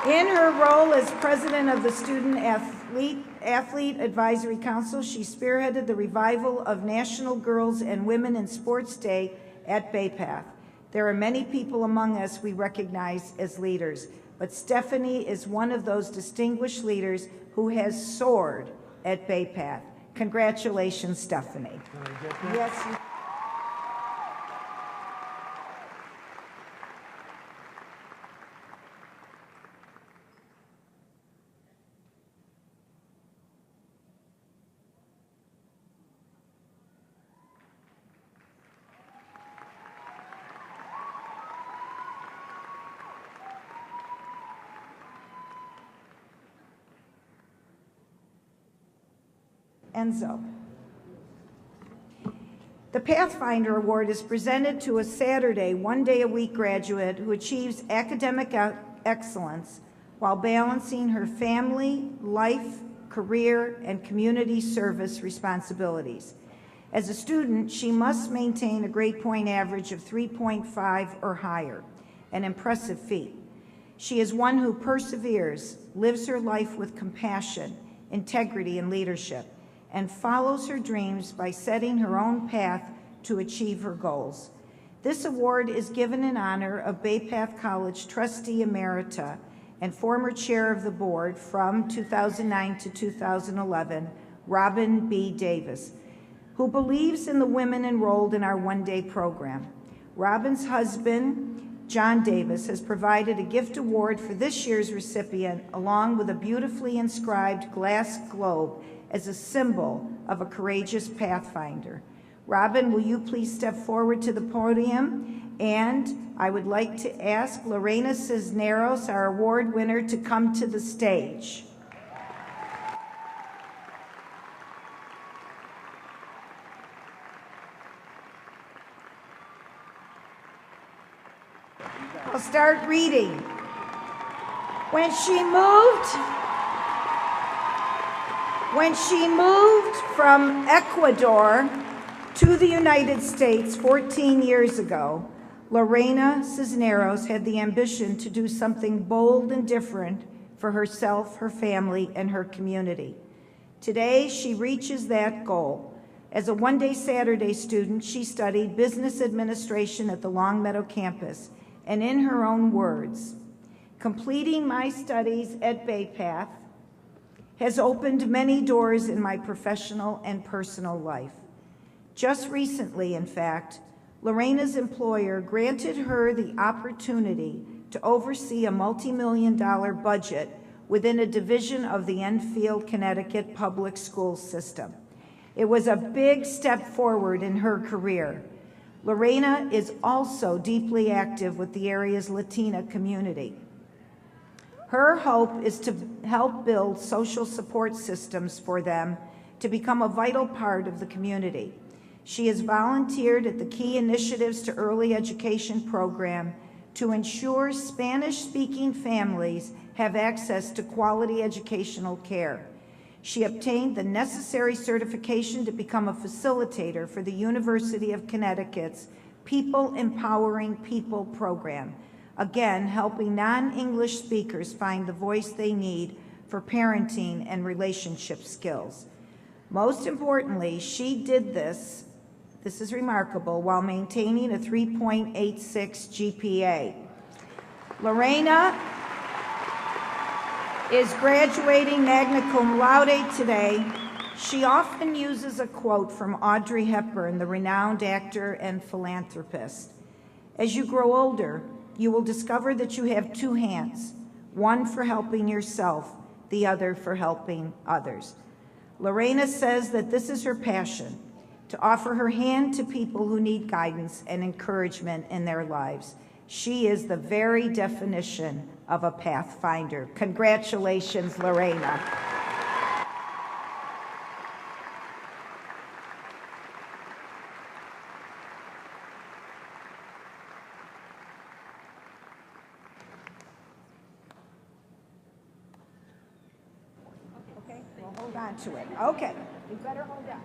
In her role as president of the Student Athlete Advisory Council, she spearheaded the revival of National Girls and Women in Sports Day at Bay Path. There are many people among us we recognize as leaders, but Stephanie is one of those distinguished leaders who has soared at Bay Path. Congratulations, Stephanie. Yes. Enzo. The Pathfinder Award is presented to a Saturday, one-day-a-week graduate who achieves academic excellence while balancing her family, life, career, and community service responsibilities. As a student, she must maintain a grade point average of 3.5 or higher, an impressive feat. She is one who perseveres, lives her life with compassion, integrity, and leadership, and follows her dreams by setting her own path to achieve her goals. This award is given in honor of Bay Path College trustee emerita and former chair of the board from 2009 to 2011, Robin B. Davis, who believes in the women enrolled in our one-day program. Robin's husband, John Davis, has provided a gift award for this year's recipient, along with a beautifully inscribed glass globe as a symbol of a courageous Pathfinder. Robin, will you please step forward to the podium? And I would like to ask Lorena Cisneros, our award winner, to come to the stage. I'll start reading. When she moved from Ecuador to the United States 14 years ago, Lorena Cisneros had the ambition to do something bold and different for herself, her family, and her community. Today, she reaches that goal. As a one-day Saturday student, she studied business administration at the Longmeadow campus, and in her own words, completing my studies at Bay Path has opened many doors in my professional and personal life. Just recently, in fact, Lorena's employer granted her the opportunity to oversee a multi-million-dollar budget within a division of the Enfield, Connecticut public school system. It was a big step forward in her career. Lorena is also deeply active with the area's Latina community. Her hope is to help build social support systems for them to become a vital part of the community. She has volunteered at the Key Initiatives to Early Education program to ensure Spanish-speaking families have access to quality educational care. She obtained the necessary certification to become a facilitator for the University of Connecticut's People Empowering People program, again, helping non-English speakers find the voice they need for parenting and relationship skills. Most importantly, she did this This is remarkable, while maintaining a 3.86 GPA. Lorena is graduating magna cum laude today. She often uses a quote from Audrey Hepburn, the renowned actor and philanthropist. As you grow older, you will discover that you have two hands, one for helping yourself, the other for helping others. Lorena says that this is her passion, to offer her hand to people who need guidance and encouragement in their lives. She is the very definition of a pathfinder. Congratulations, Lorena. Okay, we'll hold on to it. Okay, we better hold on.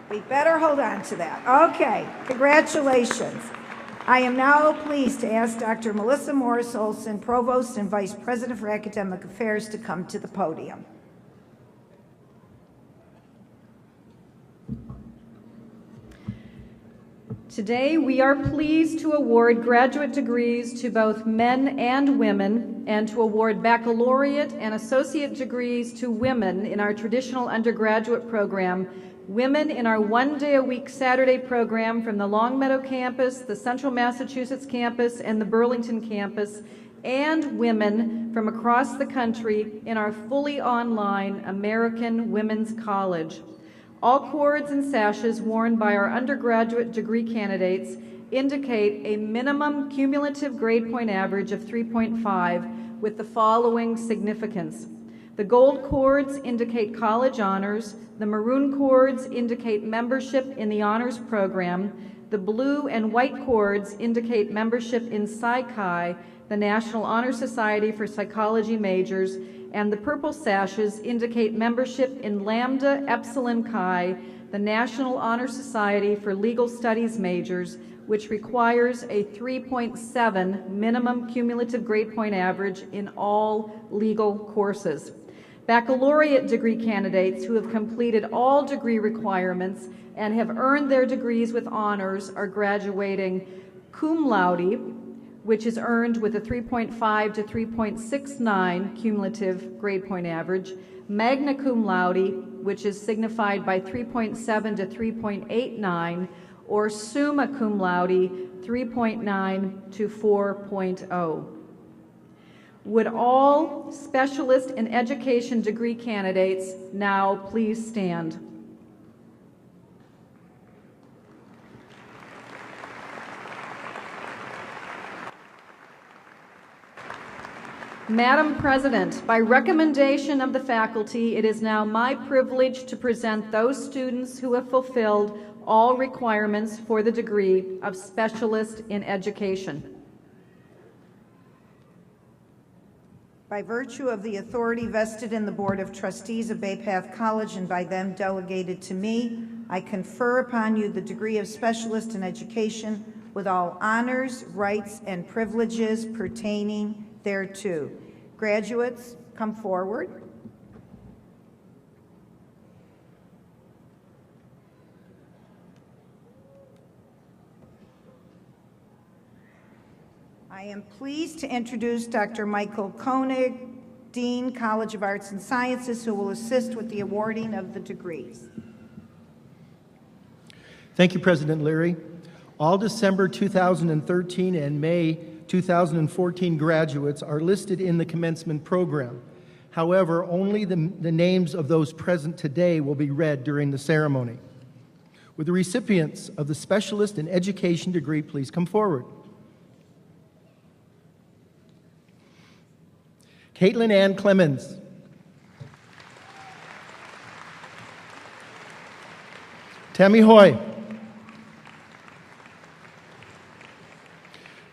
We better hold on to that. Okay, congratulations. I am now pleased to ask Dr. Melissa Morris Olson, Provost and Vice President for Academic Affairs, to come to the podium. Today, we are pleased to award graduate degrees to both men and women, and to award baccalaureate and associate degrees to women in our traditional undergraduate program, women in our one-day-a-week Saturday program from the Longmeadow campus, the Central Massachusetts campus, and the Burlington campus, and women from across the country in our fully online American Women's College. All cords and sashes worn by our undergraduate degree candidates indicate a minimum cumulative grade point average of 3.5 with the following significance. The gold cords indicate college honors, the maroon cords indicate membership in the honors program, the blue and white cords indicate membership in Psi Chi, the National Honor Society for Psychology majors, and the purple sashes indicate membership in Lambda Epsilon Chi, the National Honor Society for Legal Studies majors, which requires a 3.7 minimum cumulative grade point average in all legal courses. Baccalaureate degree candidates who have completed all degree requirements and have earned their degrees with honors are graduating cum laude, which is earned with a 3.5 to 3.69 cumulative grade point average, magna cum laude, which is signified by 3.7 to 3.89, or summa cum laude, 3.9 to 4.0. Would all specialist in education degree candidates now please stand? Madam President, by recommendation of the faculty, it is now my privilege to present those students who have fulfilled all requirements for the degree of Specialist in Education. By virtue of the authority vested in the Board of Trustees of Bay Path College and by them delegated to me, I confer upon you the degree of Specialist in Education with all honors, rights, and privileges pertaining thereto. Graduates, come forward. I am pleased to introduce Dr. Michael Koenig, Dean, College of Arts and Sciences, who will assist with the awarding of the degrees. Thank you, President Leary. All December 2013 and May 2014 graduates are listed in the commencement program. However, only the names of those present today will be read during the ceremony. Would the recipients of the Specialist in Education degree please come forward? Caitlin Ann Clemens. Tammy Hoy.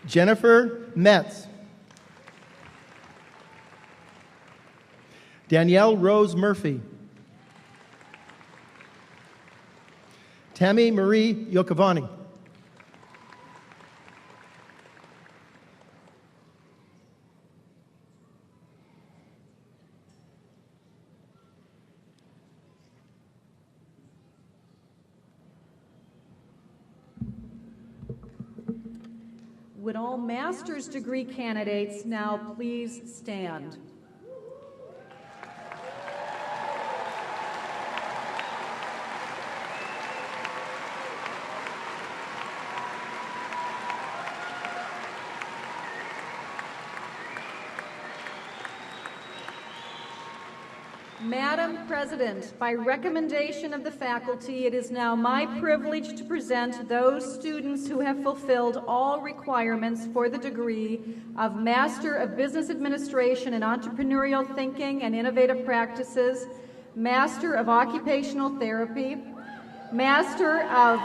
Jennifer Metz. Danielle Rose Murphy. Tammy Marie Yokavani. Would all master's degree candidates now please stand? Madam President, by recommendation of the faculty, it is now my privilege to present those students who have fulfilled all requirements for the degree of Master of Business Administration in Entrepreneurial Thinking and Innovative Practices, Master of Occupational Therapy, Master of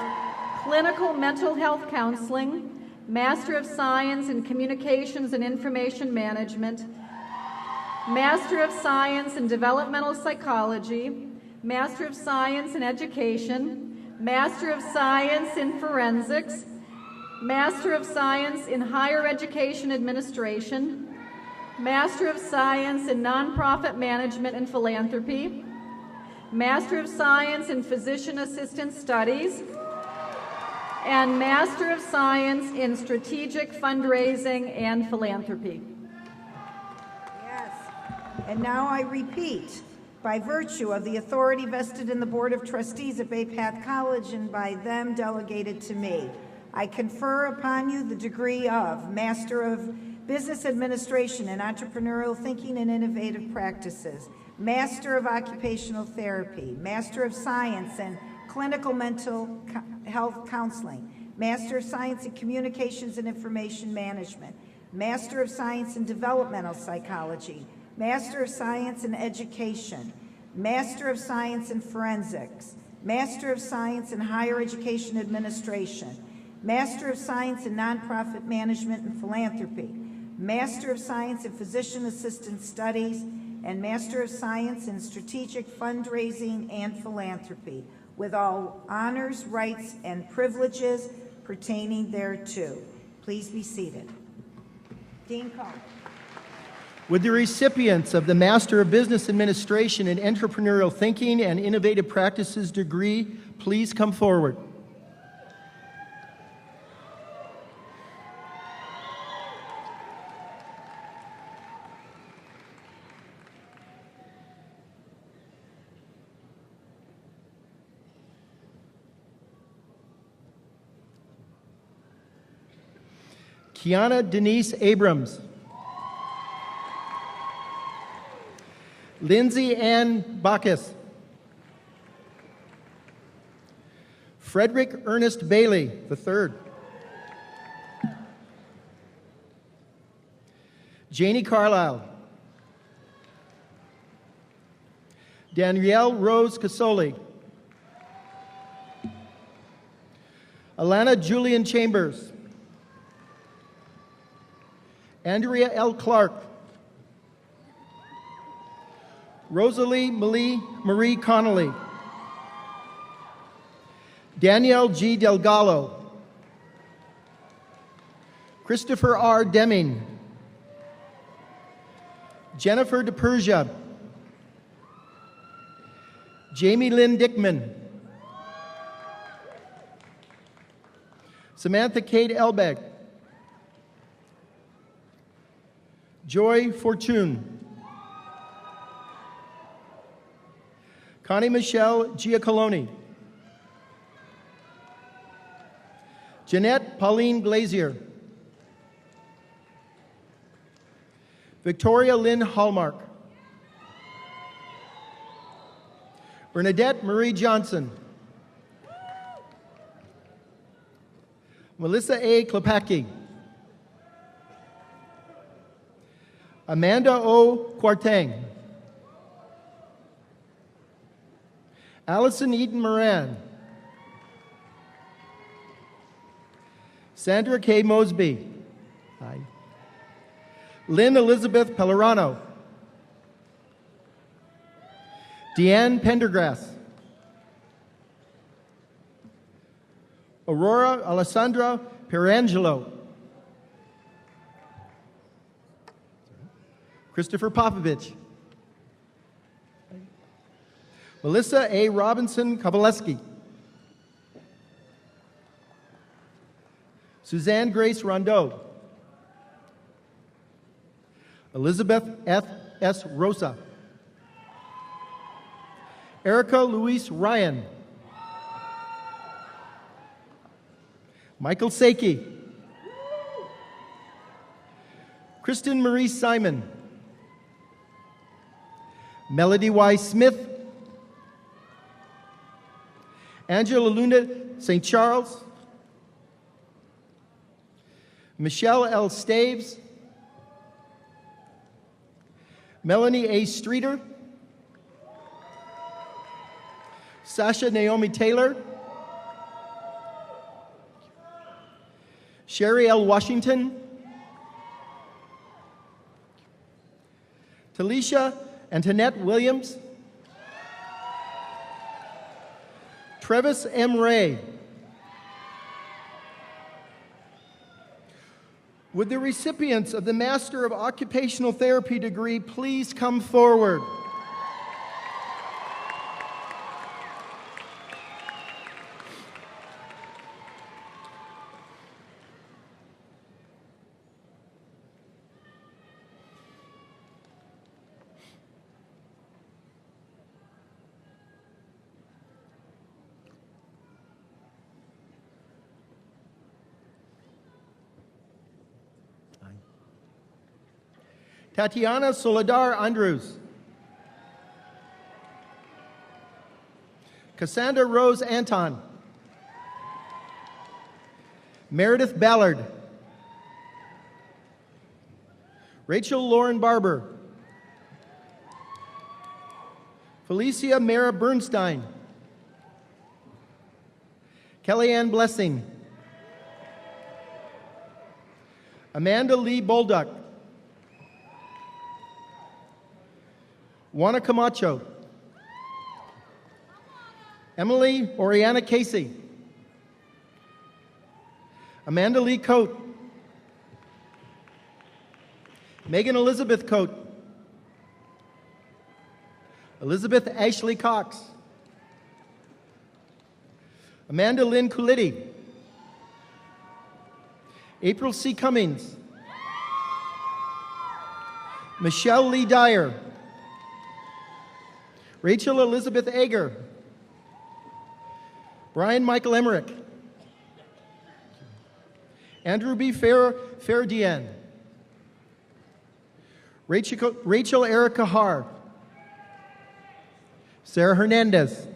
Clinical Mental Health Counseling, Master of Science in Communications and Information Management, Master of Science in Developmental Psychology, Master of Science in Education, Master of Science in Forensics, Master of Science in Higher Education Administration, Master of Science in Nonprofit Management and Philanthropy, Master of Science in Physician Assistant Studies, and Master of Science in Strategic Fundraising and Philanthropy. And now I repeat, by virtue of the authority vested in the Board of Trustees at Bay Path College and by them delegated to me, I confer upon you the degree of Master of Business Administration in Entrepreneurial Thinking and Innovative Practices, Master of Occupational Therapy, Master of Science in Clinical Mental Health Counseling, Master of Science in Communications and Information Management, Master of Science in Developmental Psychology, Master of Science in Education, Master of Science in Forensics, Master of Science in Higher Education Administration, Master of Science in Nonprofit Management and Philanthropy, Master of Science in Physician Assistant Studies, and Master of Science in Strategic Fundraising and Philanthropy, with all honors, rights, and privileges pertaining thereto. Please be seated. Dean Cohn. Would the recipients of the Master of Business Administration in Entrepreneurial Thinking and Innovative Practices degree please come forward? Kiana Denise Abrams. Lindsay Ann Bacchus. Frederick Ernest Bailey, III. Janie Carlisle. Danielle Rose Casoli. Alana Julian Chambers. Andrea L. Clark. Rosalie Marie Connolly. Danielle G. Delgado. Christopher R. Deming. Jennifer DePersia. Jamie Lynn Dickman. Samantha Kate Elbeck. Joy Fortune. Connie Michelle Giacoloni. Jeanette Pauline Glazier. Victoria Lynn Hallmark. Bernadette Marie Johnson. Melissa A. Klepacki. Amanda O. Quartang. Allison Eden Moran. Sandra K. Mosby. Hi. Lynn Elizabeth Pellerano. Deanne Pendergrass. Aurora Alessandra Perangelo. Christopher Popovich. Melissa A. Robinson Kowaleski. Suzanne Grace Rondeau. Elizabeth F.S. Rosa. Erica Louise Ryan. Michael Saki. Kristen Marie Simon. Melody Y. Smith. Angela Luna St. Charles. Michelle L. Staves. Melanie A. Streeter. Sasha Naomi Taylor. Sherry L. Washington. Talisha Antoinette Williams. Travis M. Ray. Would the recipients of the Master of Occupational Therapy degree please come forward? Tatiana Soledar Andrews. Cassandra Rose Anton. Meredith Ballard. Rachel Lauren Barber. Felicia Mara Bernstein. Kellyanne Blessing. Amanda Lee Bolduck. Juana Camacho. Emily Oriana Casey. Amanda Lee Coate. Megan Elizabeth Coate. Elizabeth Ashley Cox. Amanda Lynn Culiti. April C. Cummings. Michelle Lee Dyer. Rachel Elizabeth Ager. Brian Michael Emmerich. Andrew B. Ferdian. Rachel Erica Haar. Sarah Hernandez.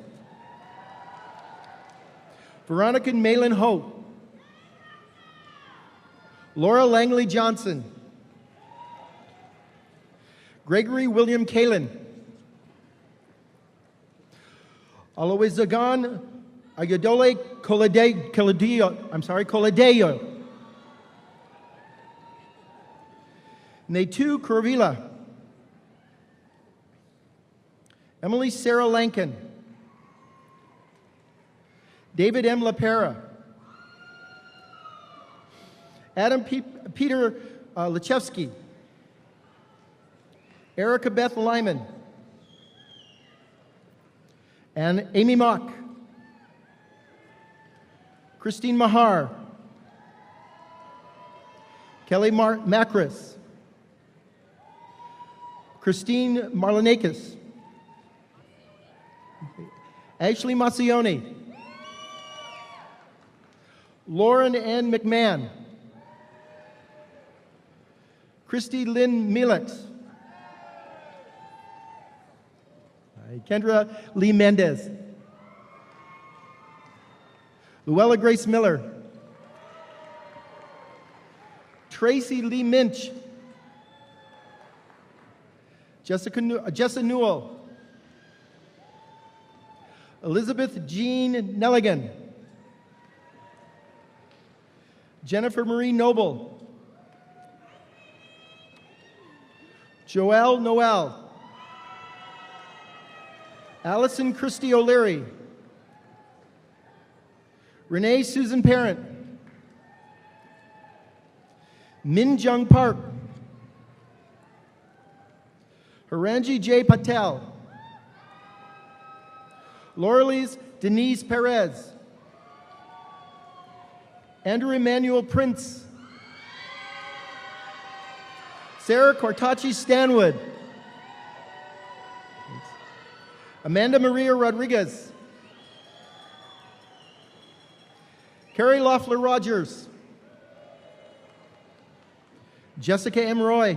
Veronica Malin Ho. Laura Langley Johnson. Gregory William Kalin. Aloizagan Ayodole Coladeyo. Netu Kurvila. Emily Sarah Lankin. David M. LaPera. Adam Peter Lachevsky. Erica Beth Lyman. And Amy Mock. Christine Mahar. Kelly Macris. Christine Marlinakis. Ashley Macione. Lauren Ann McMahon. Christy Lynn Mielix. Kendra Lee Mendez. Luella Grace Miller. Tracy Lee Minch. Jessa Newell. Elizabeth Jean Nelligan. Jennifer Marie Noble. Joelle Noel. Allison Christie O'Leary. Renee Susan Parent. Min Jung Park. Haranji J. Patel. Laurelise Denise Perez. Andrew Emmanuel Prince. Sarah Cortacci Stanwood. Amanda Maria Rodriguez. Carrie Loeffler Rogers. Jessica M. Roy.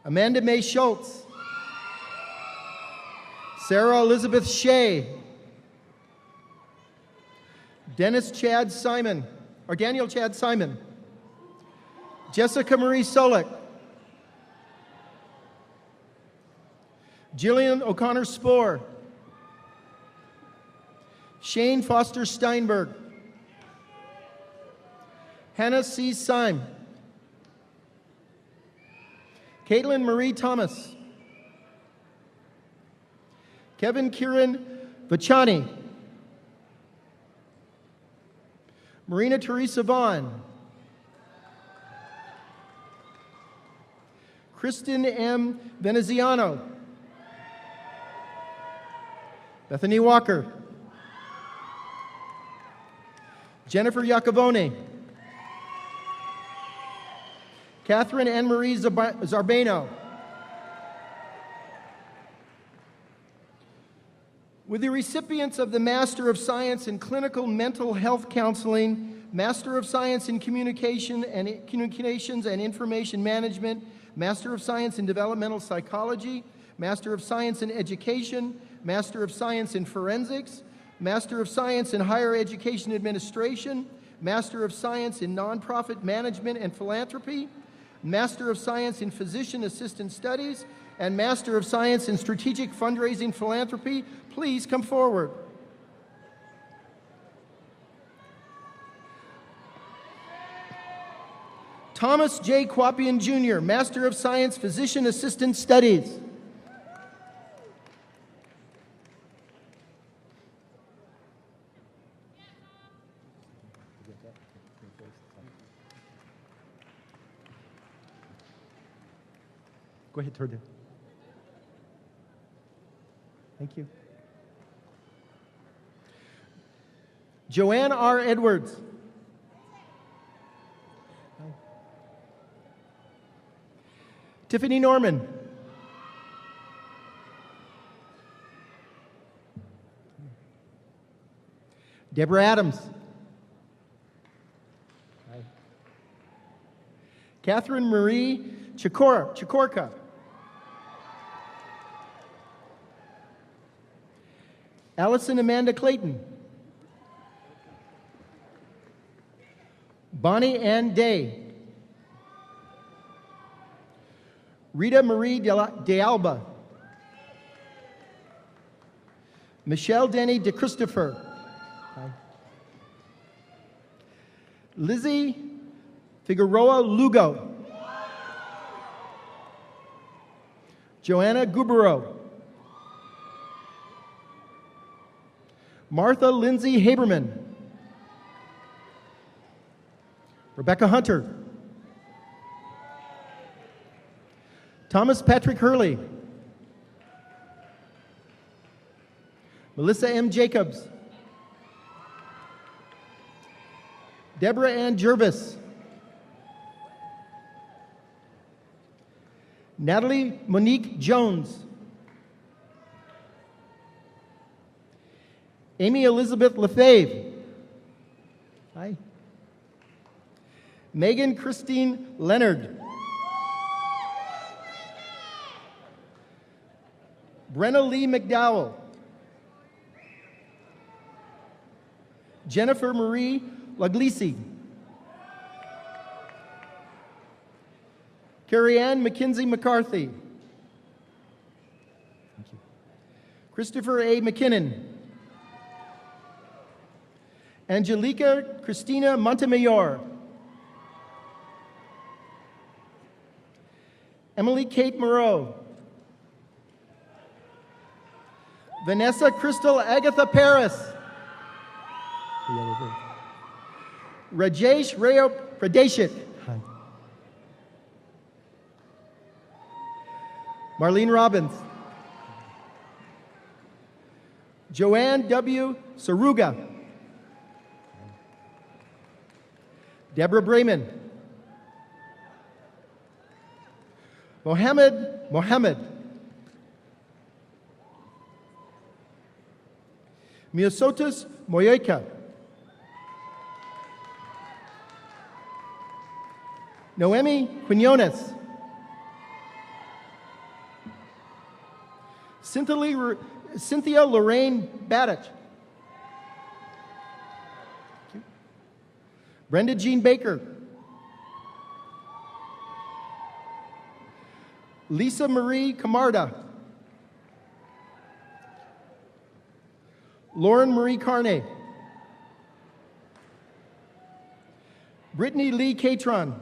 Amanda Mae Schultz. Sarah Elizabeth Shea. Daniel Chad Simon. Jessica Marie Solik. Jillian O'Connor Spohr. Shane Foster Steinberg. Hannah C. Syme. Caitlin Marie Thomas. Kevin Kieran Vachani. Marina Teresa Vaughn. Kristen M. Veneziano. Bethany Walker. Jennifer Iacovone. Catherine Anne Marie Zarbano. With the recipients of the Master of Science in Clinical Mental Health Counseling, Master of Science in Communications and Information Management, Master of Science in Developmental Psychology, Master of Science in Education, Master of Science in Forensics, Master of Science in Higher Education Administration, Master of Science in Nonprofit Management and Philanthropy, Master of Science in Physician Assistant Studies, and Master of Science in Strategic Fundraising Philanthropy, please come forward. Thomas J. Quapian Jr., Master of Science, Physician Assistant Studies. Go ahead, Turner. Thank you. Joanne R. Edwards. Tiffany Norman. Deborah Adams. Hi. Catherine Marie Chikorka. Allison Amanda Clayton. Bonnie Ann Day. Rita Marie de Alba. Michelle Denny de Christopher. Hi. Lizzie Figueroa Lugo. Joanna Gubero. Martha Lindsay Haberman. Rebecca Hunter. Thomas Patrick Hurley. Melissa M. Jacobs. Deborah Ann Jervis. Natalie Monique Jones. Amy Elizabeth Lefebvre. Hi. Megan Christine Leonard. Brenna Lee McDowell. Jennifer Marie Laglisi. Carrie Ann McKinsey McCarthy. Thank you. Christopher A. McKinnon. Angelica Christina Montemayor. Emily Kate Moreau. Vanessa Crystal Agatha Paris. Rajesh Rayo Pradeshit. Marlene Robbins. Joanne W. Saruga. Deborah Brayman. Mohammed. Miosotis Moyeka. Noemi Quinones. Cynthia Lorraine Badich. Brenda Jean Baker. Lisa Marie Camarda. Lauren Marie Carney. Brittany Lee Catron.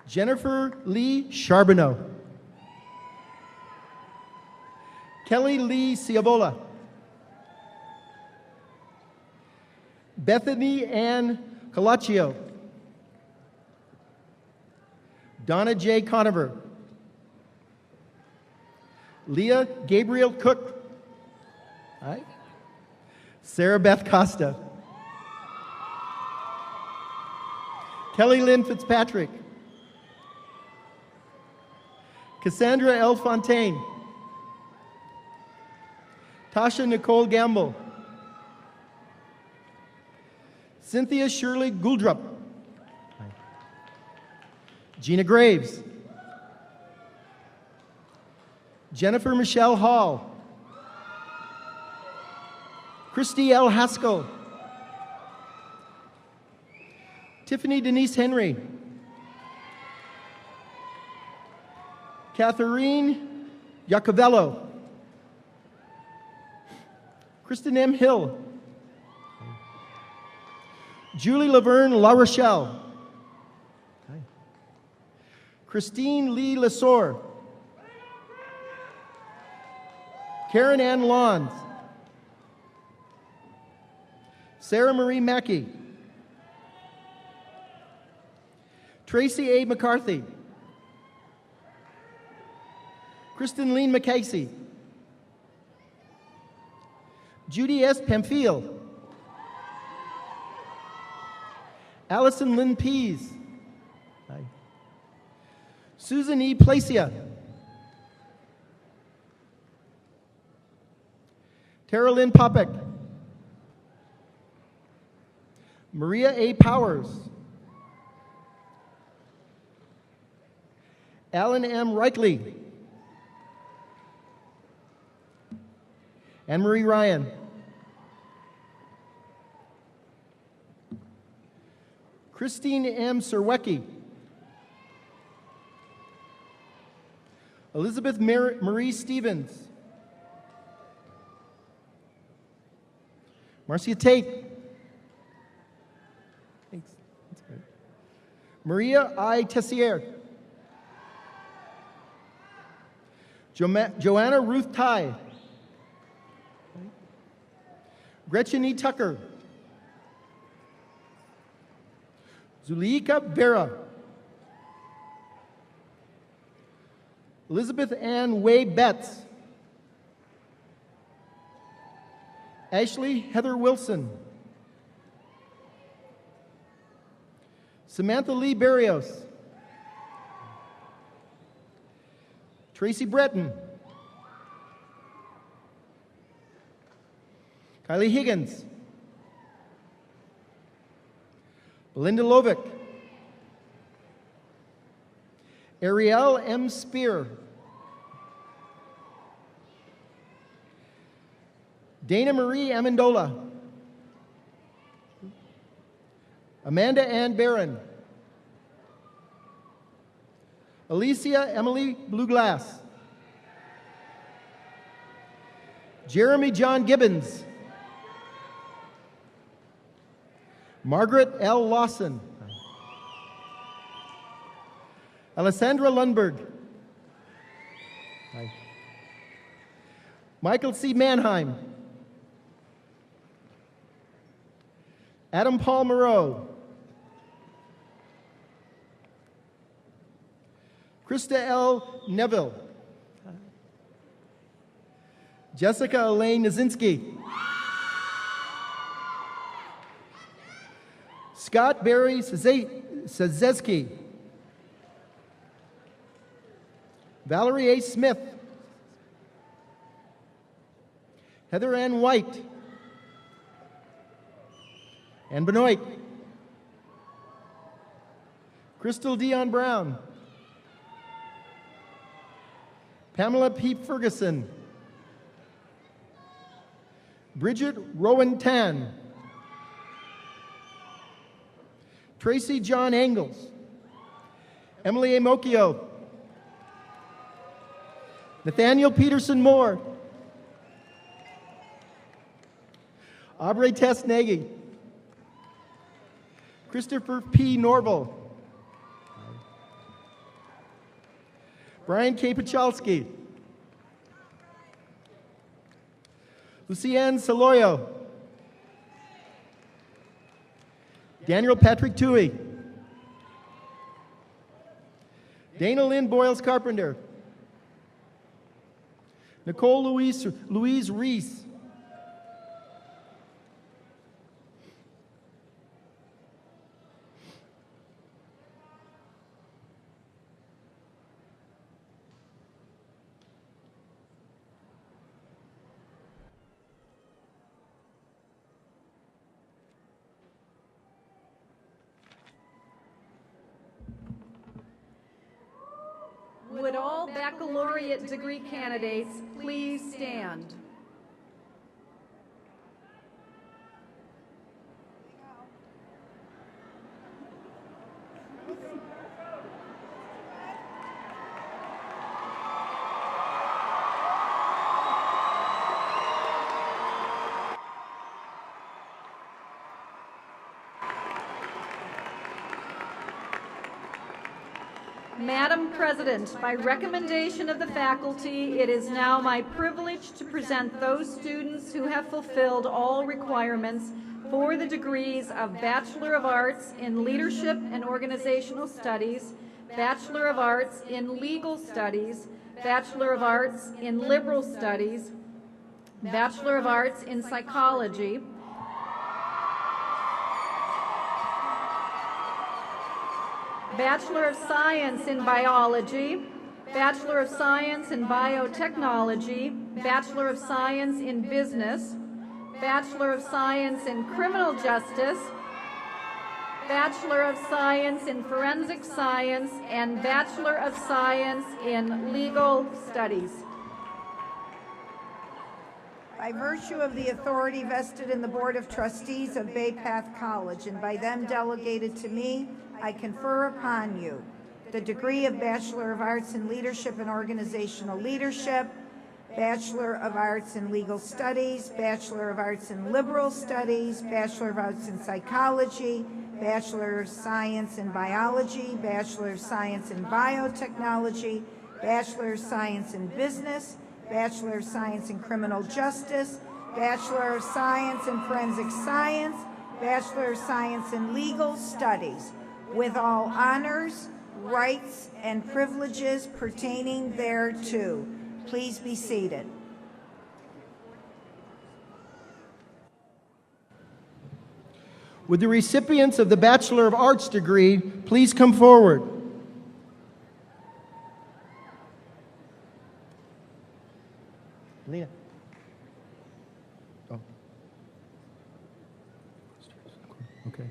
Jennifer Lee Charbonneau. Kelly Lee Ciabola. Bethany Ann Colaccio. Donna J. Conover. Leah Gabriel Cook. Hi. Sarah Beth Costa. Kelly Lynn Fitzpatrick. Cassandra L. Fontaine. Tasha Nicole Gamble. Cynthia Shirley Gouldrup. Gina Graves. Jennifer Michelle Hall. Christy L. Haskell. Tiffany Denise Henry. Catherine Iacovello. Kristen M. Hill. Julie Laverne La Rochelle. Christine Lee Lesor. Karen Ann Lawns. Sarah Marie Mackey. Tracy A. McCarthy. Kristen Lean McCasey. Judy S. Pamphile. Allison Lynn Pease. Hi. Susan E. Placia. Tara Lynn Popek. Maria A. Powers. Alan M. Reitley. Anne-Marie Ryan. Christine M. Serwecki. Elizabeth Marie Stevens. Marcia Tate. Thanks. That's great. Maria I. Tessier. Joanna Ruth Ty. Gretchen E. Tucker. Zuleika Vera. Elizabeth Ann Way Betts. Ashley Heather Wilson. Samantha Lee Barrios. Tracy Breton. Kylie Higgins. Belinda Lovick. Ariel M. Spear. Dana Marie Amendola. Amanda Ann Barron. Alicia Emily Blueglass. Jeremy John Gibbons. Margaret L. Lawson. Alessandra Lundberg. Hi. Michael C. Mannheim. Adam Paul Moreau. Krista L. Neville. Jessica Elaine Nazinski. Scott Barry Sazeski. Valerie A. Smith, Heather Ann White, Ann Benoit, Crystal Dion Brown, Pamela P. Ferguson, Bridget Rowan Tan, Tracy John Engels, Emily A. Mocchio, Nathaniel Peterson Moore, Aubrey Tess Nagy, Christopher P. Norval, Brian K. Pachalski, Lucianne Saloyo, Daniel Patrick Toohey, Dana Lynn Boyles Carpenter, Nicole Louise Reese, Would all baccalaureate degree candidates please stand? Madam President, by recommendation of the faculty, it is now my privilege to present those students who have fulfilled all requirements for the degrees of Bachelor of Arts in Leadership and Organizational Studies, Bachelor of Arts in Legal Studies, Bachelor of Arts in Liberal Studies, Bachelor of Arts in Psychology, Bachelor of Science in Biology, Bachelor of Science in Biotechnology, Bachelor of Science in Business, Bachelor of Science in Criminal Justice, Bachelor of Science in Forensic Science, and Bachelor of Science in Legal Studies. By virtue of the authority vested in the Board of Trustees of Bay Path College and by them delegated to me, I confer upon you the degree of Bachelor of Arts in Leadership and Organizational Leadership, Bachelor of Arts in Legal Studies, Bachelor of Arts in Liberal Studies, Bachelor of Arts in Psychology, Bachelor of Science in Biology, Bachelor of Science in Biotechnology, Bachelor of Science in Business, Bachelor of Science in Criminal Justice, Bachelor of Science in Forensic Science, Bachelor of Science in Legal Studies, with all honors, rights, and privileges pertaining thereto. Please be seated. Would the recipients of the Bachelor of Arts degree please come forward? Lena. Oh. Okay.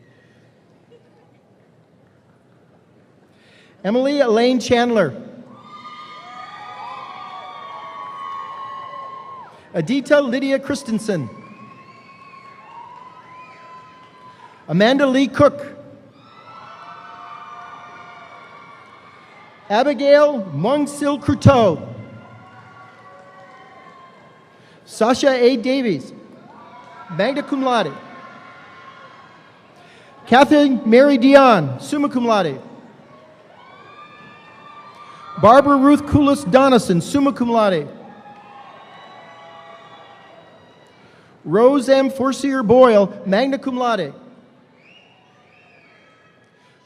Emily Elaine Chandler. Adita Lydia Christensen. Amanda Lee Cook. Abigail Mongsil Cruteau. Sasha A. Davies, magna cum laude. Catherine Mary Dion, summa cum laude. Barbara Ruth Coulis Donison, summa cum laude. Rose M. Forcier Boyle, magna cum laude.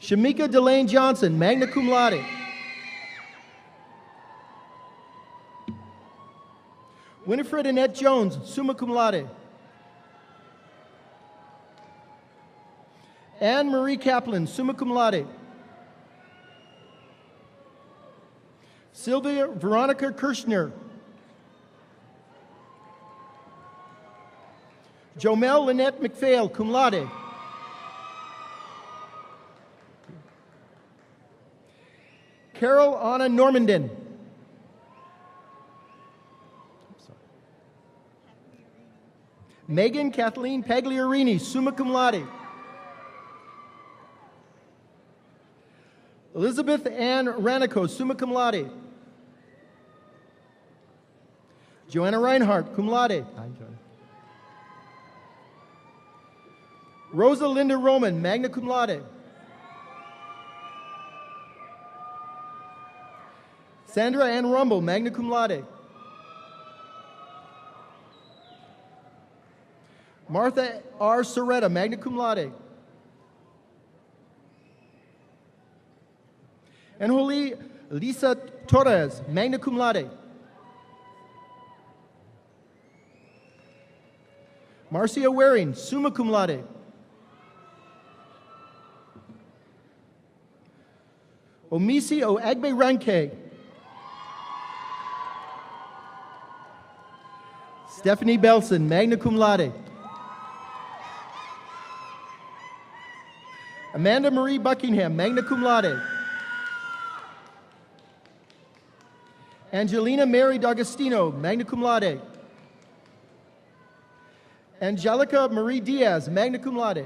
Shamika Delane Johnson, magna cum laude. Winifred Annette Jones, summa cum laude. Anne Marie Kaplan, summa cum laude. Sylvia Veronica Kirschner. Jomel Lynette McPhail, cum laude. Carol Anna Normandin. Megan Kathleen Pagliarini, summa cum laude. Elizabeth Ann Ranico, summa cum laude. Joanna Reinhardt, cum laude. Hi, Joanna. Rosa Linda Roman, magna cum laude. Sandra Ann Rumble, magna cum laude. Martha R. Soretta, magna cum laude. And Holy Lisa Torres, magna cum laude. Marcia Waring, summa cum laude. Omisi O Agbe Ranke. Stephanie Belson, magna cum laude. Amanda Marie Buckingham, magna cum laude. Angelina Mary D'Agostino, magna cum laude. Angelica Marie Diaz, magna cum laude.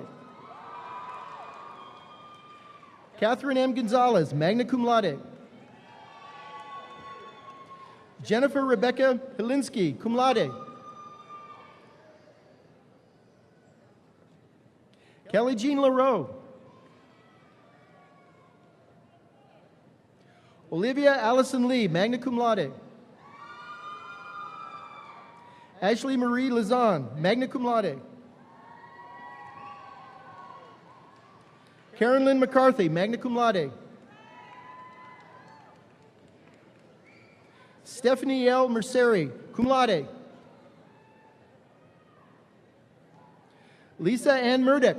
Catherine M. Gonzalez, magna cum laude. Jennifer Rebecca Helinski, cum laude. Kelly Jean LaRoe. Olivia Allison Lee, magna cum laude. Ashley Marie Lazan, magna cum laude. Karen Lynn McCarthy, magna cum laude. Stephanie L. Merceri, cum laude. Lisa Ann Murdoch.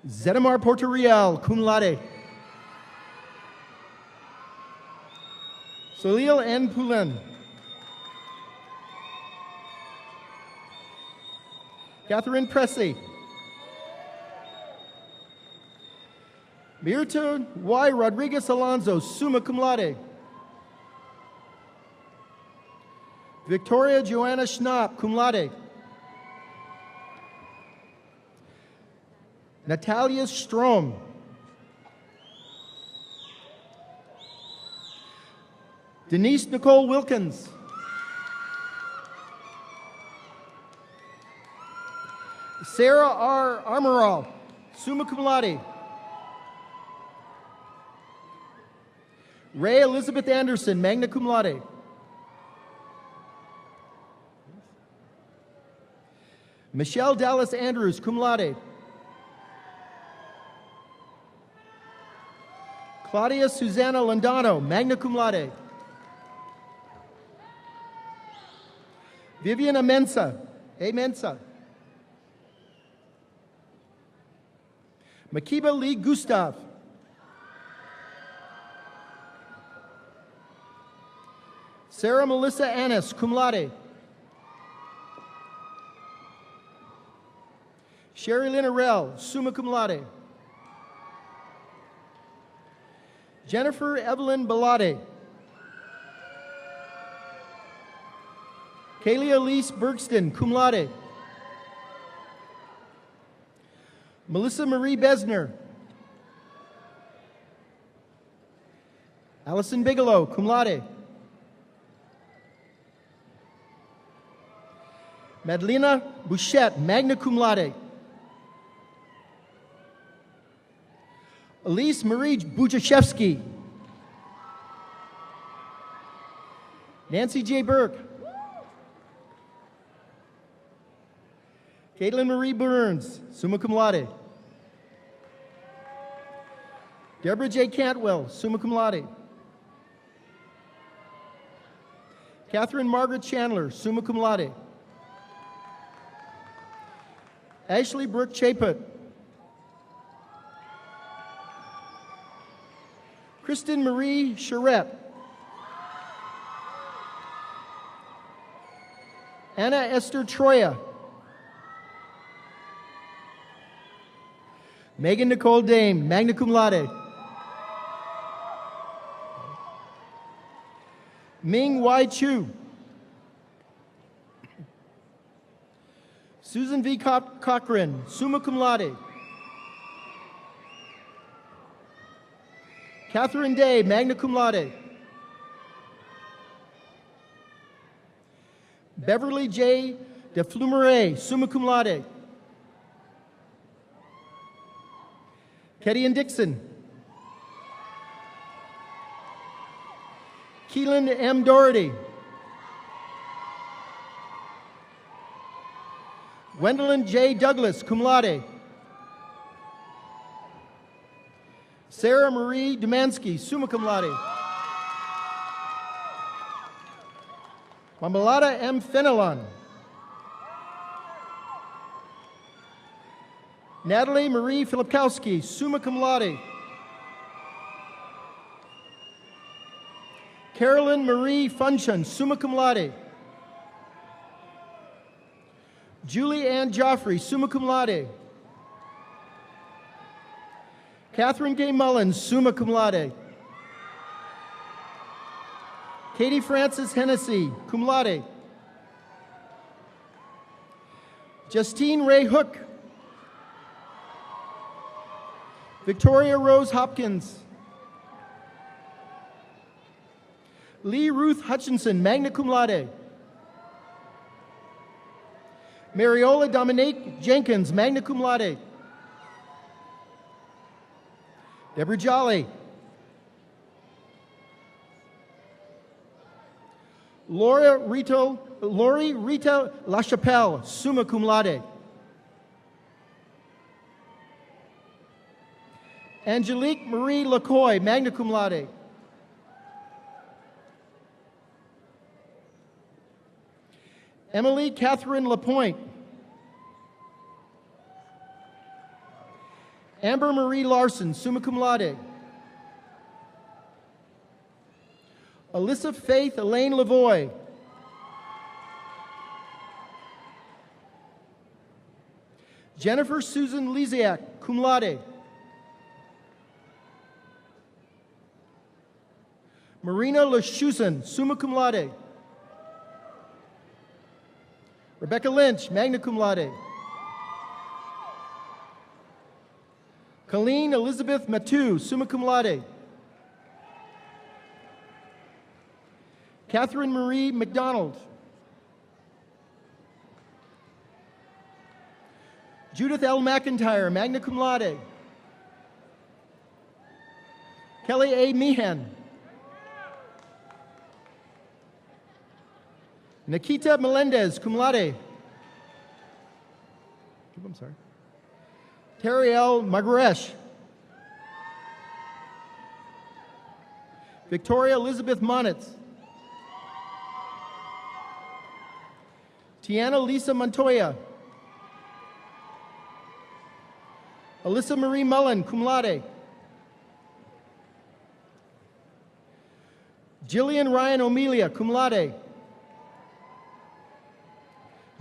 Zetamar Portorial, cum laude. Solil N. Poulin. Catherine Presley. Mirta Y. Rodriguez Alonso, summa cum laude. Victoria Joanna Schnapp, cum laude. Natalia Strom. Denise Nicole Wilkins. Sarah R. Armoral, summa cum laude. Ray Elizabeth Anderson, magna cum laude. Michelle Dallas Andrews, cum laude. Claudia Susanna Landano, magna cum laude. Vivian Amensa, Amensa. Makiba Lee Gustav. Sarah Melissa Annis, cum laude. Sherry Lynn Arell, summa cum laude. Jennifer Evelyn Belade. Kaylee Elise Bergston, cum laude. Melissa Marie Besner. Allison Bigelow, cum laude. Madalena Bouchette, magna cum laude. Elise Marie Bujashevsky. Nancy J. Burke. Caitlin Marie Burns, summa cum laude. Deborah J. Cantwell, summa cum laude. Catherine Margaret Chandler, summa cum laude. Ashley Brooke Chaput. Kristen Marie Charette. Anna Esther Troya. Megan Nicole Dame, magna cum laude. Ming Y. Chu. Susan V. Cochran, summa cum laude. Catherine Day, magna cum laude. Beverly J. De Flumeret, summa cum laude. Ketty and Dixon. Keelan M. Doherty. Gwendolyn J. Douglas, cum laude. Sarah Marie Dumansky, summa cum laude. Mamalada M. Fenelon. Natalie Marie Filipkowski, summa cum laude. Carolyn Marie Funchon, summa cum laude. Julie Ann Joffrey, summa cum laude. Catherine Gay Mullins, summa cum laude. Katie Frances Hennessy, cum laude. Justine Ray Hook. Victoria Rose Hopkins. Lee Ruth Hutchinson, magna cum laude. Mariola Dominique Jenkins, magna cum laude. Deborah Jolly. Lori Rita LaChapelle, summa cum laude. Angelique Marie LaCoy, magna cum laude. Emily Catherine Lapointe. Amber Marie Larson, summa cum laude. Alyssa Faith Elaine Lavoie. Jennifer Susan Lisiak, cum laude. Marina Lashusen, summa cum laude. Rebecca Lynch, magna cum laude. Colleen Elizabeth Matu, summa cum laude. Catherine Marie McDonald. Judith L. McIntyre, magna cum laude. Kelly A. Meehan. Nikita Melendez, cum laude. I'm sorry. Terry L. Magaresh. Victoria Elizabeth Monitz. Tiana Lisa Montoya. Alyssa Marie Mullen, cum laude. Jillian Ryan O'Melia, cum laude.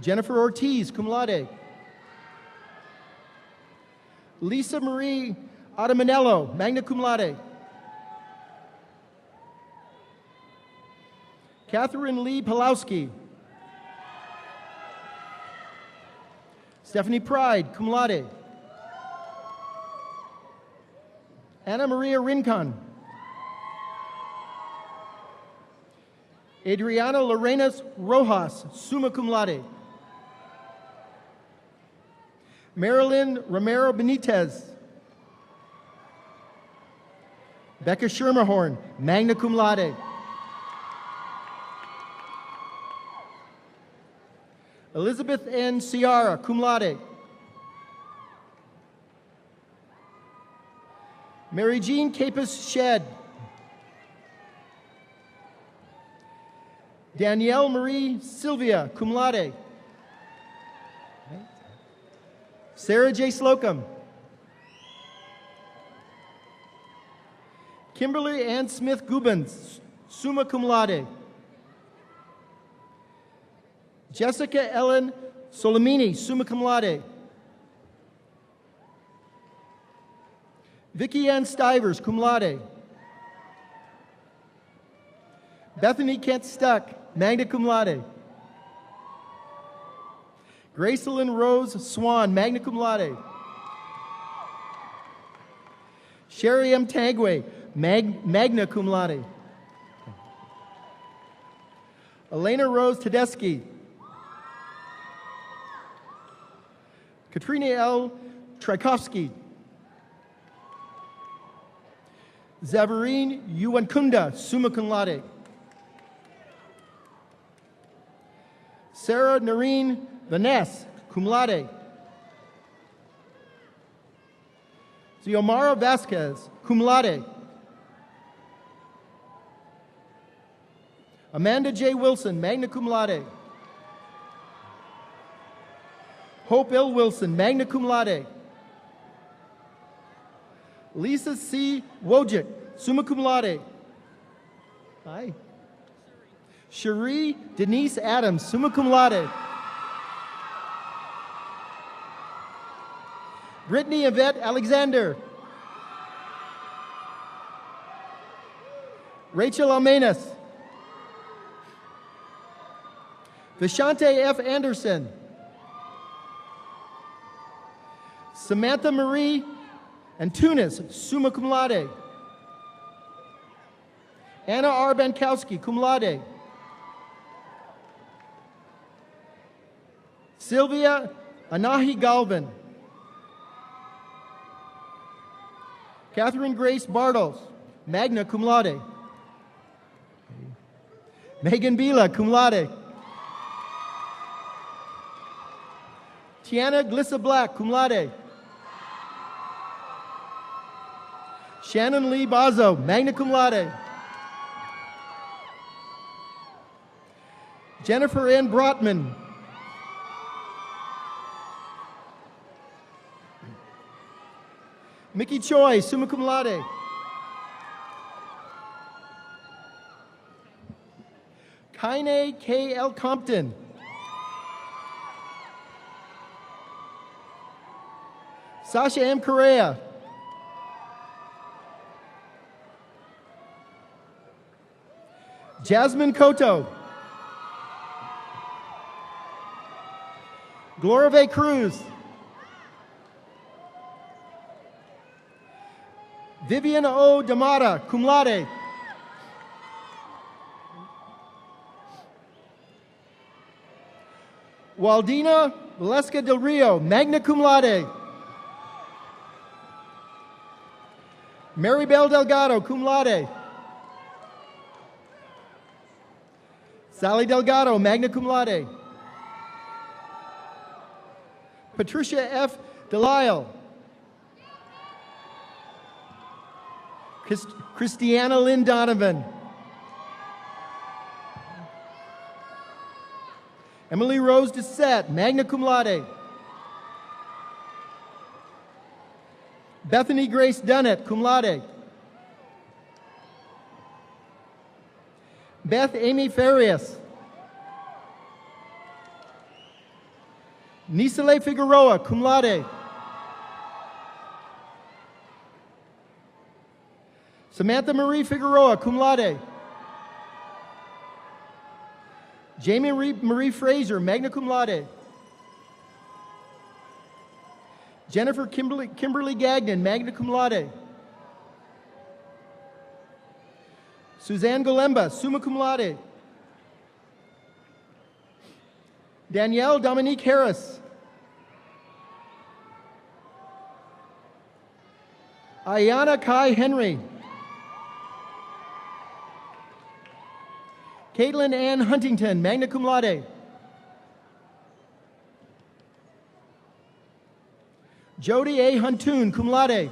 Jennifer Ortiz, cum laude. Lisa Marie Adamanello, magna cum laude. Catherine Lee Pulowski. Stephanie Pride, cum laude. Anna Maria Rincon. Adriana Lorenas Rojas, summa cum laude. Marilyn Romero Benitez. Becca Schermerhorn, magna cum laude. Elizabeth N. Ciara, cum laude. Mary Jean Capus Shedd. Danielle Marie Sylvia, cum laude. Sarah J. Slocum. Kimberly Ann Smith Gubens, summa cum laude. Jessica Ellen Solomini, summa cum laude. Vicki Ann Stivers, cum laude. Bethany Kent Stuck, magna cum laude. Gracelyn Rose Swan, magna cum laude. Sherry M. Tagway, magna cum laude. Elena Rose Tedeschi. Katrina L. Tchaikovsky. Zavarine Yuwankunda, summa cum laude. Sarah Noreen Vaness, cum laude. Xiomara Vasquez, cum laude. Amanda J. Wilson, magna cum laude. Hope L. Wilson, magna cum laude. Lisa C. Wojcik, summa cum laude. Hi. Cherie Denise Adams, summa cum laude. Brittany Yvette Alexander. Rachel Almanis. Vishante F. Anderson. Samantha Marie Antunes, summa cum laude. Anna R. Bankowski, cum laude. Sylvia Anahi Galvin. Catherine Grace Bartles, magna cum laude. Megan Bila, cum laude. Tiana Glissa Black, cum laude. Shannon Lee Bazo, magna cum laude. Jennifer N. Brotman. Mickey Choi, summa cum laude. Kaine K. L. Compton. Sasha M. Correa. Jasmine Cotto. Glorave Cruz. Vivian O. D'Amata, cum laude. Waldina Valeska del Rio, magna cum laude. Maribel Delgado, cum laude. Sally Delgado, magna cum laude. Patricia F. Delisle. Christiana Lynn Donovan. Emily Rose Doucette, magna cum laude. Bethany Grace Dunnett, cum laude. Beth Amy Farias. Nisale Figueroa, cum laude. Samantha Marie Figueroa, cum laude. Jamie Marie Fraser, magna cum laude. Jennifer Kimberly Gagnon, magna cum laude. Suzanne Golemba, summa cum laude. Danielle Dominique Harris. Ayana Kai Henry. Caitlin Ann Huntington, magna cum laude. Jody A. Huntoon, cum laude.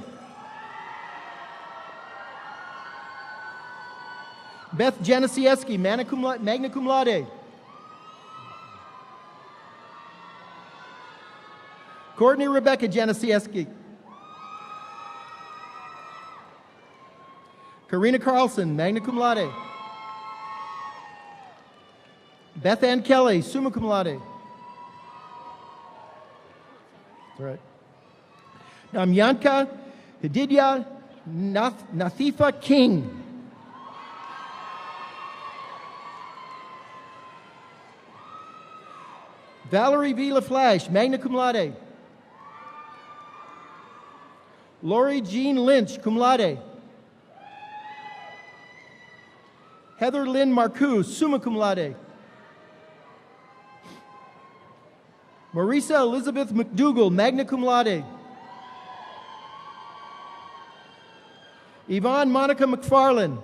Beth Janisieski, magna cum laude. Courtney Rebecca Janisieski. Karina Carlson, magna cum laude. Beth Ann Kelly, summa cum laude. That's all right. Namyanka Hididya Nathifa King. Valerie V. LaFlash, magna cum laude. Lori Jean Lynch, cum laude. Heather Lynn Marcoux, summa cum laude. Marisa Elizabeth McDougall, magna cum laude. Yvonne Monica McFarland.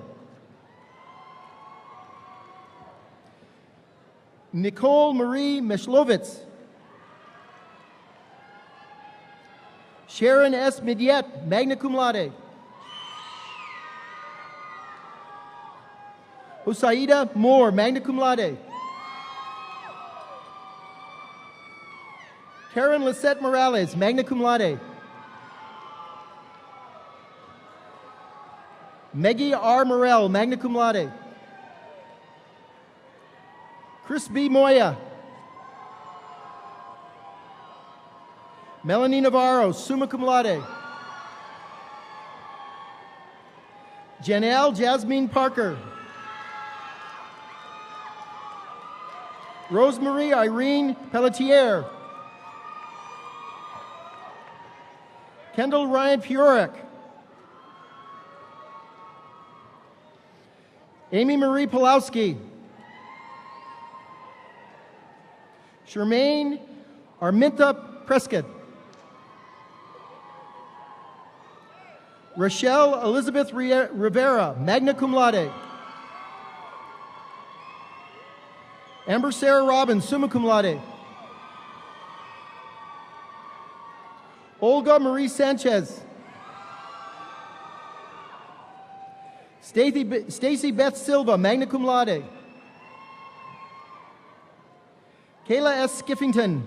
Nicole Marie Meshlovitz. Sharon S. Midyet, magna cum laude. Husaida Moore, magna cum laude. Karen Lisette Morales, magna cum laude. Meggie R. Morell, magna cum laude. Chris B. Moya. Melanie Navarro, summa cum laude. Janelle Jasmine Parker. Rosemarie Irene Pelletier. Kendall Ryan Fiorek. Amy Marie Pulowski. Charmaine Arminta Prescott. Rochelle Elizabeth Rivera, magna cum laude. Amber Sarah Robbins, summa cum laude. Olga Marie Sanchez. Stacy Beth Silva, magna cum laude. Kayla S. Skiffington.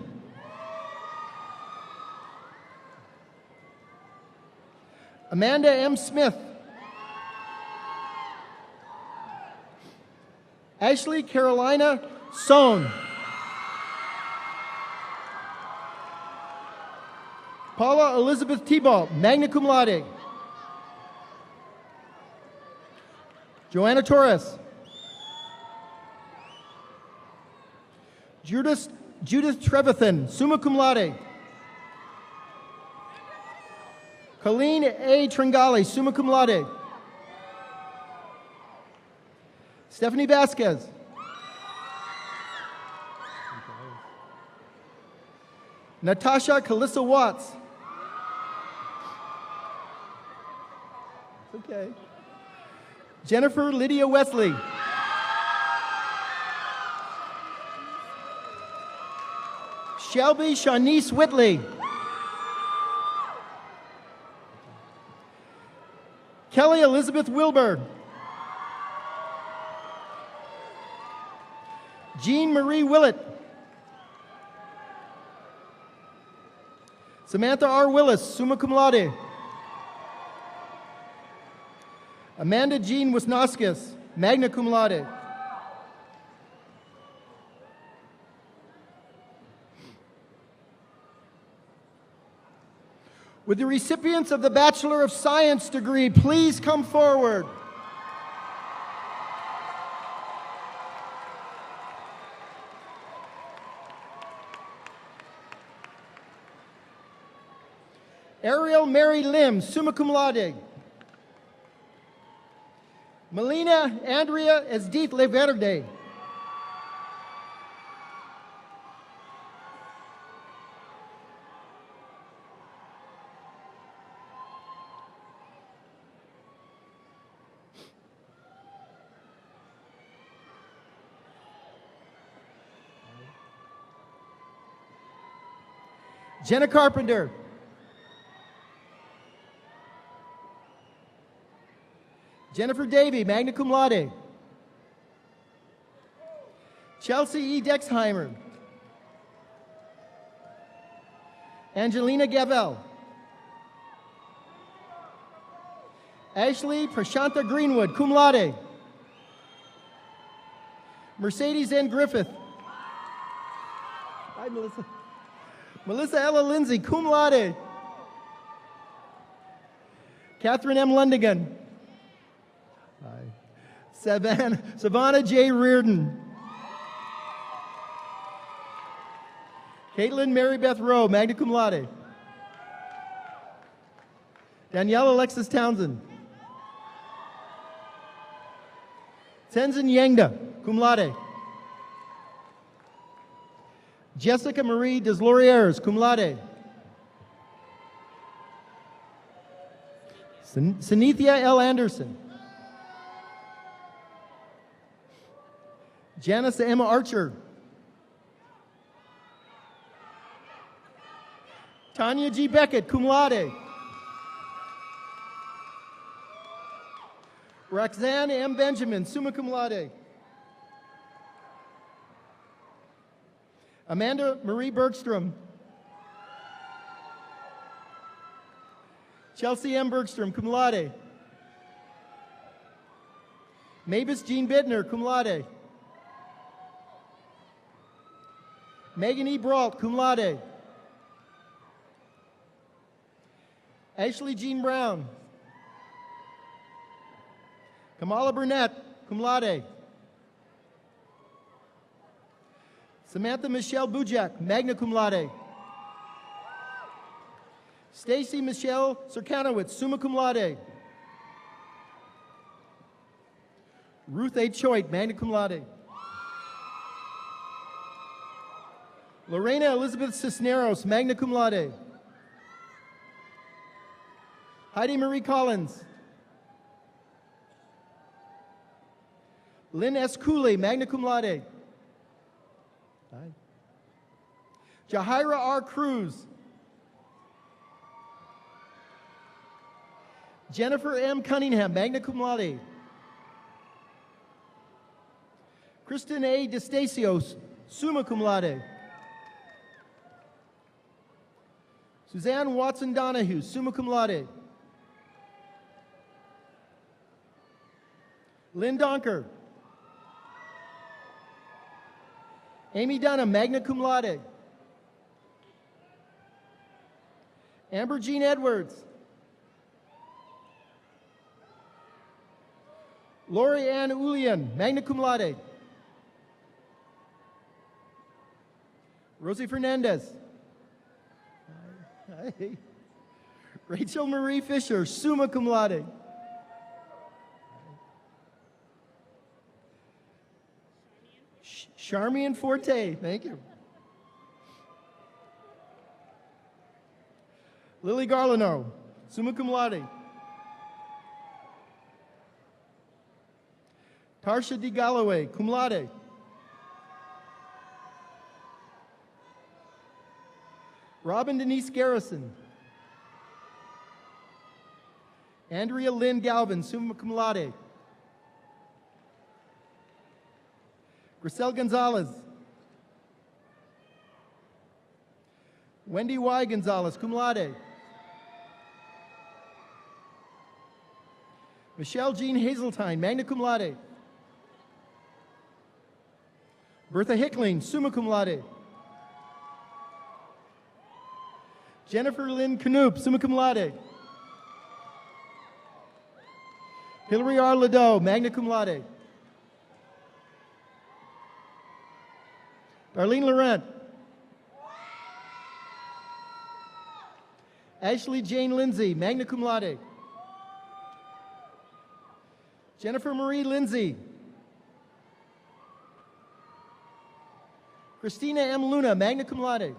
Amanda M. Smith. Ashley Carolina Sohn. Paula Elizabeth Thibault, magna cum laude. Joanna Torres. Judith Trevathan, summa cum laude. Colleen A. Tringali, summa cum laude. Stephanie Vasquez. Natasha Calissa Watts. Okay. Jennifer Lydia Wesley. Shelby Shanice Whitley. Kelly Elizabeth Wilbur. Jean Marie Willett. Samantha R. Willis, summa cum laude. Amanda Jean Wisnoskas, magna cum laude. Would the recipients of the Bachelor of Science degree please come forward? Ariel Mary Lim, summa cum laude. Melina Andrea Esdith Leverde. Jenna Carpenter. Jennifer Davey, magna cum laude. Chelsea E. Dexheimer. Angelina Gavel. Ashley Prashanta Greenwood, cum laude. Mercedes N. Griffith. Hi, Melissa. Melissa Ella Lindsay, cum laude. Catherine M. Lundigan. Hi. Savannah J. Reardon. Caitlin Mary Beth Rowe, magna cum laude. Danielle Alexis Townsend. Tenzin Yangda, cum laude. Jessica Marie Deslauriers, cum laude. Sanithia L. Anderson. Janice Emma Archer. Tanya G. Beckett, cum laude. Roxanne M. Benjamin, summa cum laude. Amanda Marie Bergstrom. Chelsea M. Bergstrom, cum laude. Mavis Jean Bittner, cum laude. Megan E. Brault, cum laude. Ashley Jean Brown. Kamala Burnett, cum laude. Samantha Michelle Bujak, magna cum laude. Stacy Michelle Serkanowitz, summa cum laude. Ruth A. Choate, magna cum laude. Lorena Elizabeth Cisneros, magna cum laude. Heidi Marie Collins. Lynn S. Cooley, magna cum laude. Hi. Jahira R. Cruz. Jennifer M. Cunningham, magna cum laude. Kristen A. DeStacio, summa cum laude. Suzanne Watson Donahue, summa cum laude. Lynn Donker. Amy Dunham, magna cum laude. Amber Jean Edwards. Lori Ann Ulian, magna cum laude. Rosie Fernandez. Hi. Rachel Marie Fisher, summa cum laude. Charmian Forte, thank you. Lily Garlino, summa cum laude. Tarsha D. Galloway, cum laude. Robin Denise Garrison. Andrea Lynn Galvin, summa cum laude. Grisel Gonzalez. Wendy Y. Gonzalez, cum laude. Michelle Jean Hazeltine, magna cum laude. Bertha Hickling, summa cum laude. Jennifer Lynn Knoop, summa cum laude. Hillary R. Ladeau, magna cum laude. Darlene Laurent. Ashley Jane Lindsay, magna cum laude. Jennifer Marie Lindsay. Christina M. Luna, magna cum laude.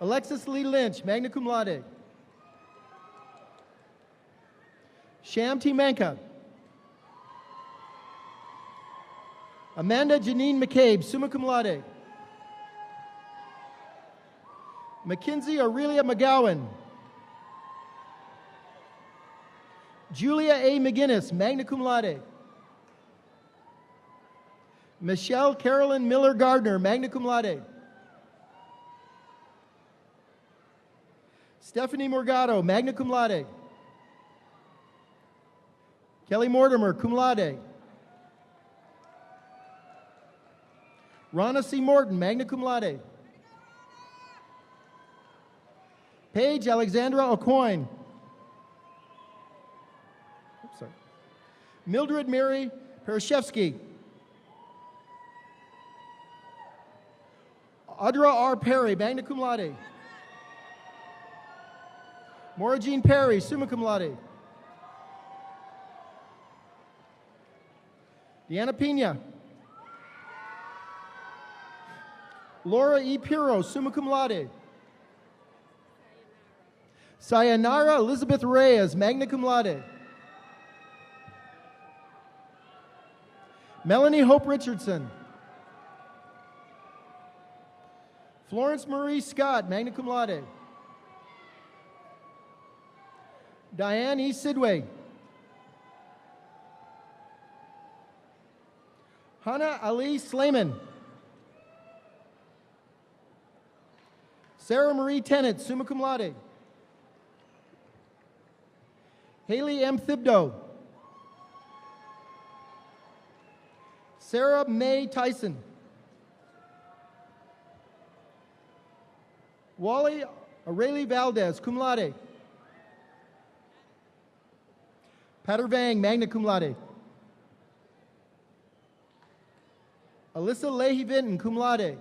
Alexis Lee Lynch, magna cum laude. Sham T. Manka. Amanda Janine McCabe, summa cum laude. Mackenzie Aurelia McGowan. Julia A. McGinnis, magna cum laude. Michelle Carolyn Miller Gardner, magna cum laude. Stephanie Morgado, magna cum laude. Kelly Mortimer, cum laude. Ronna C. Morton, magna cum laude. Paige Alexandra O'Coin. Oops, sorry. Mildred Mary Perashevsky. Audra R. Perry, magna cum laude. Maura Jean Perry, summa cum laude. Deanna Pena. Laura E. Piro, summa cum laude. Sayonara Elizabeth Reyes, magna cum laude. Melanie Hope Richardson. Florence Marie Scott, magna cum laude. Diane E. Sidway. Hannah Ali Slayman. Sarah Marie Tennant, summa cum laude. Haley M. Thibodeau. Sarah Mae Tyson. Wally Aurelie Valdez, cum laude. Patter Vang, magna cum laude. Alyssa Leahy Vinton, cum laude.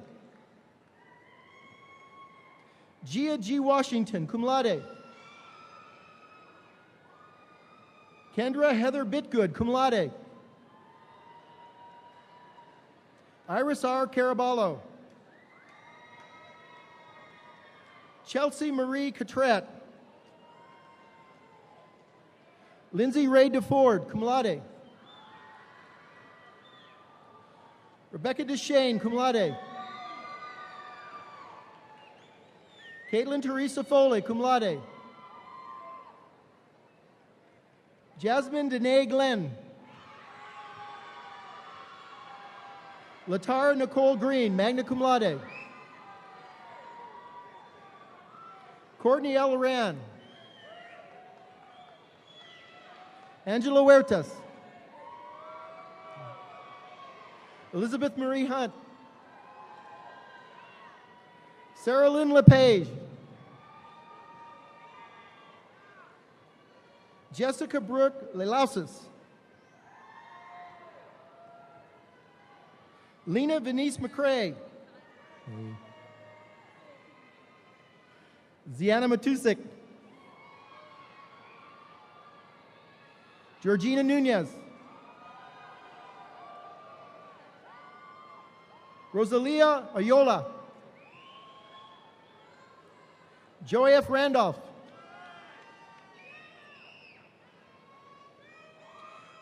Gia G. Washington, cum laude. Kendra Heather Bitgood, cum laude. Iris R. Caraballo. Chelsea Marie Catret. Lindsay Ray DeFord, cum laude. Rebecca Deshane, cum laude. Caitlin Teresa Foley, cum laude. Jasmine Danae Glenn. Latara Nicole Green, magna cum laude. Courtney L. Loran. Angela Huertas. Elizabeth Marie Hunt. Sarah Lynn LePage. Jessica Brooke Lelausis. Lena Venice McCrae. Ziana Matusik. Georgina Nunez. Rosalia Ayola. Joey F. Randolph.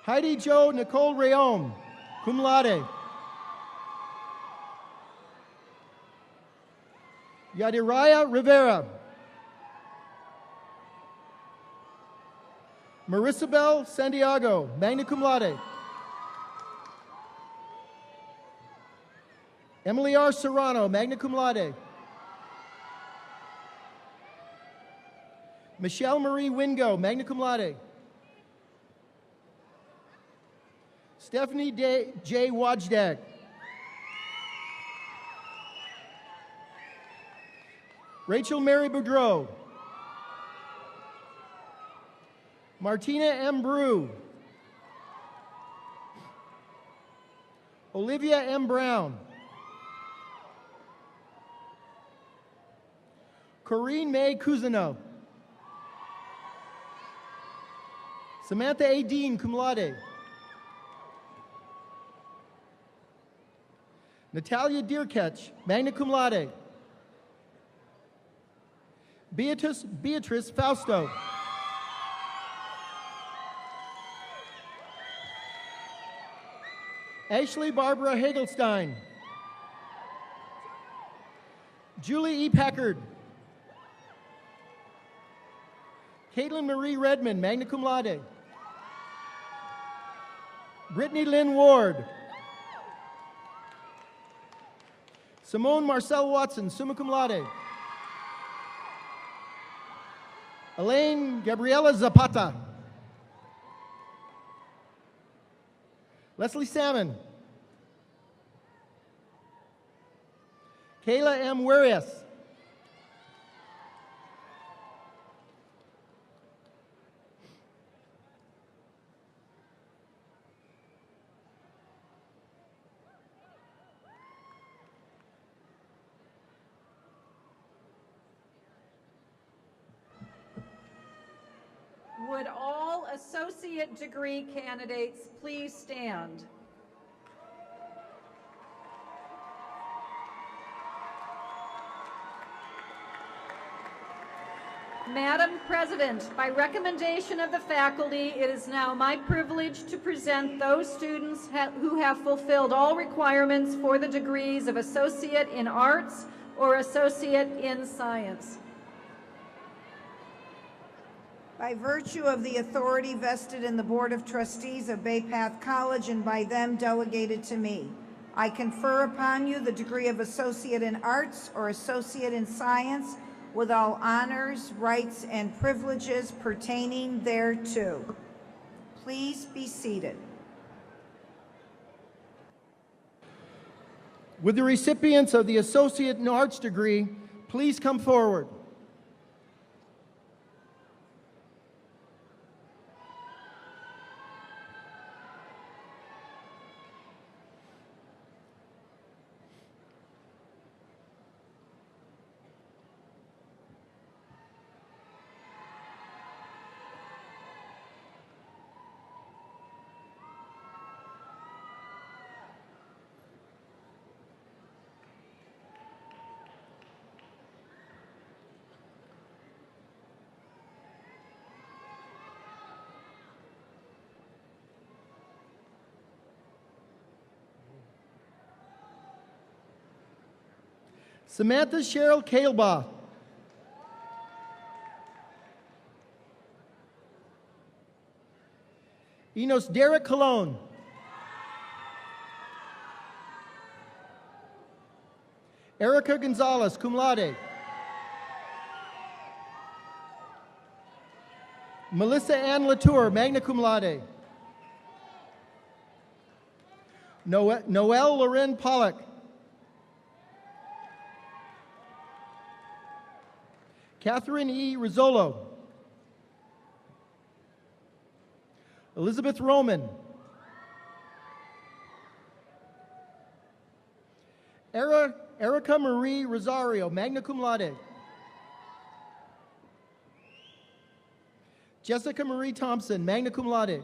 Heidi Jo Nicole Rayom, cum laude. Yadiraya Rivera. Marisabel Santiago, magna cum laude. Emily R. Serrano, magna cum laude. Michelle Marie Wingo, magna cum laude. Stephanie J. Wajdak. Rachel Mary Boudreau. Martina M. Brew. Olivia M. Brown. Corinne May Cousineau. Samantha A. Dean, cum laude. Natalia Deerketch, magna cum laude. Beatrice Fausto. Ashley Barbara Hagelstein. Julie E. Packard. Caitlin Marie Redmond, magna cum laude. Brittany Lynn Ward. Simone Marcel Watson, summa cum laude. Elaine Gabriela Zapata. Leslie Salmon. Kayla M. Warias. Would all associate degree candidates please stand? Madam President, by recommendation of the faculty, it is now my privilege to present those students who have fulfilled all requirements for the degrees of Associate in Arts or Associate in Science. By virtue of the authority vested in the Board of Trustees of Bay Path College and by them delegated to me, I confer upon you the degree of Associate in Arts or Associate in Science with all honors, rights, and privileges pertaining thereto. Please be seated. Would the recipients of the Associate in Arts degree please come forward? Samantha Cheryl Kailbaugh. Enos Derek Colon. Erica Gonzalez, cum laude. Melissa Ann Latour, magna cum laude. Noelle Loren Pollock. Catherine E. Rizzolo. Elizabeth Roman. Erica Marie Rosario, magna cum laude. Jessica Marie Thompson, magna cum laude.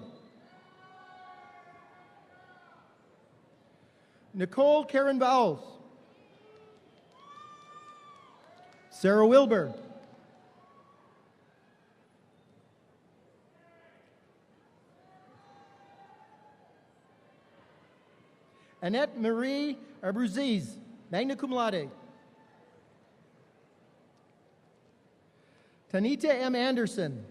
Nicole Karen Bowles. Sarah Wilbur. Annette Marie Abruziz, magna cum laude. Tanita M. Anderson.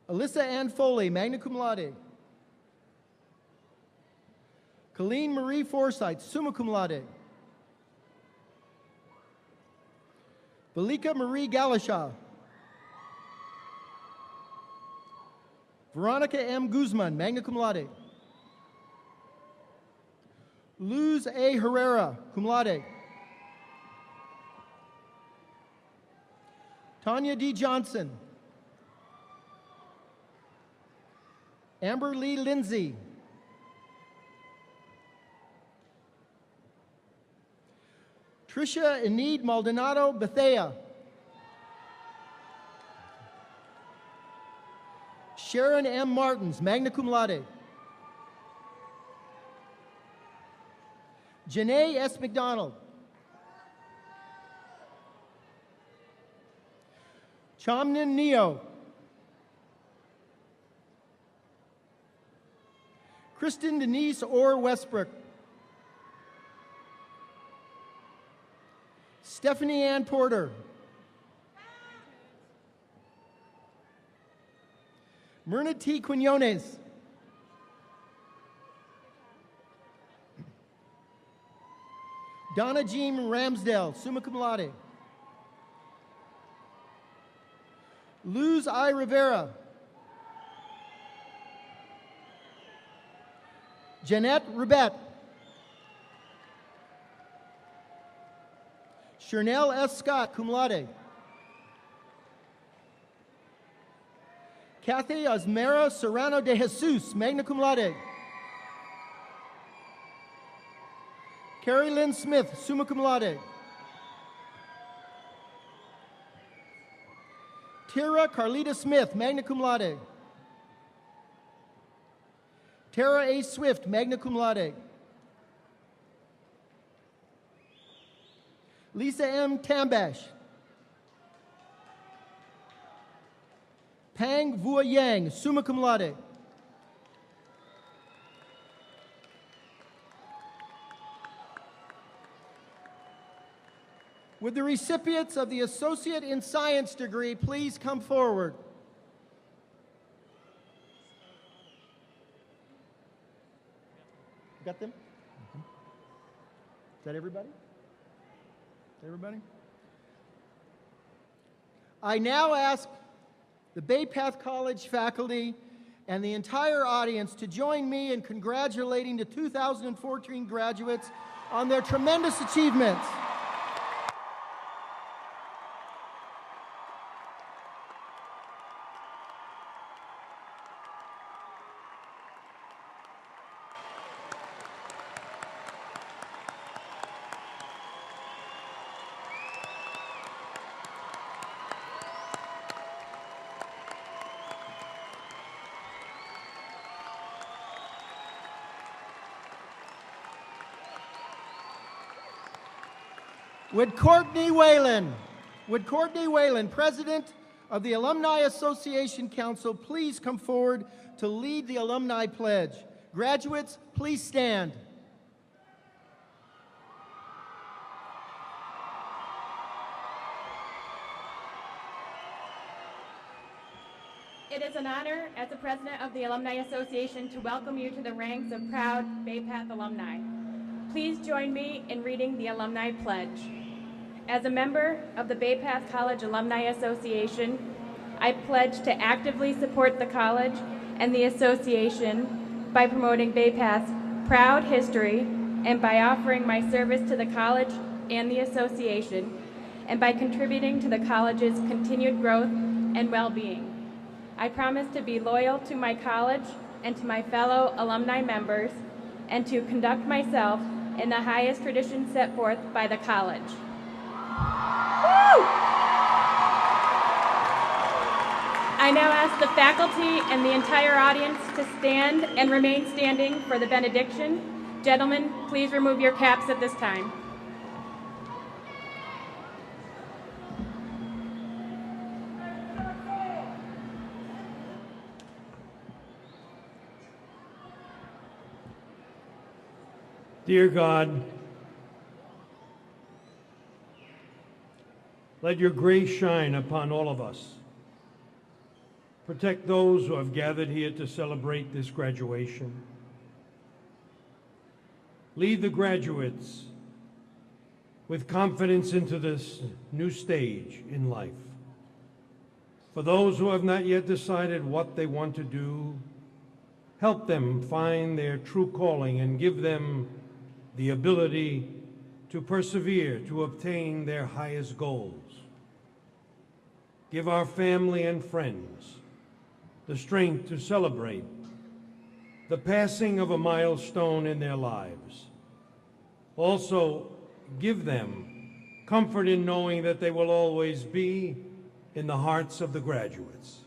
Alyssa Ann Foley, magna cum laude. Colleen Marie Forsythe, summa cum laude. Valika Marie Galasha. Veronica M. Guzman, magna cum laude. Luz A. Herrera, cum laude. Tanya D. Johnson. Amber Lee Lindsay. Tricia Enid Maldonado Bethea. Sharon M. Martins, magna cum laude. Janae S. McDonald. Chamnin Neo. Kristen Denise Orr Westbrook. Stephanie Ann Porter. Myrna T. Quinones. Donna Jean Ramsdale, summa cum laude. Luz I. Rivera. Jeanette Ribet. Chernelle S. Scott, cum laude. Kathy Osmera Serrano de Jesus, magna cum laude. Carrie Lynn Smith, summa cum laude. Tara Carlita Smith, magna cum laude. Tara A. Swift, magna cum laude. Lisa M. Tambash. Pang Vua Yang, summa cum laude. Would the recipients of the Associate in Science degree please come forward? Got them? Is that everybody? Everybody? I now ask the Bay Path College faculty and the entire audience to join me in congratulating the 2014 graduates on their tremendous achievements. Would Courtney Whalen, President of the Alumni Association Council, please come forward to lead the Alumni Pledge? Graduates, please stand. It is an honor as the President of the Alumni Association to welcome you to the ranks of proud Bay Path alumni. Please join me in reading the Alumni Pledge. As a member of the Bay Path College Alumni Association, I pledge to actively support the college and the association by promoting Bay Path's proud history and by offering my service to the college and the association and by contributing to the college's continued growth and well-being. I promise to be loyal to my college and to my fellow alumni members and to conduct myself in the highest traditions set forth by the college. I now ask the faculty and the entire audience to stand and remain standing for the benediction. Gentlemen, please remove your caps at this time. Dear God, let your grace shine upon all of us. Protect those who have gathered here to celebrate this graduation. Lead the graduates with confidence into this new stage in life. For those who have not yet decided what they want to do, help them find their true calling and give them the ability to persevere to obtain their highest goals. Give our family and friends the strength to celebrate the passing of a milestone in their lives. Also, give them comfort in knowing that they will always be in the hearts of the graduates.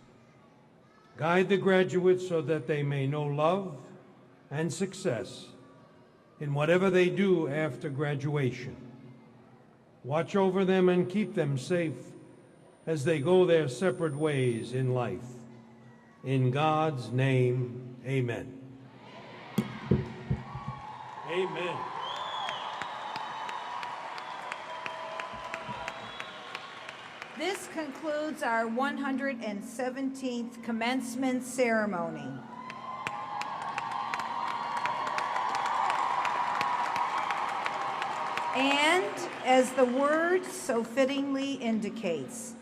Guide the graduates so that they may know love and success in whatever they do after graduation. Watch over them and keep them safe as they go their separate ways in life. In God's name, amen. Amen. This concludes our 117th commencement ceremony. And as the word so fittingly indicates,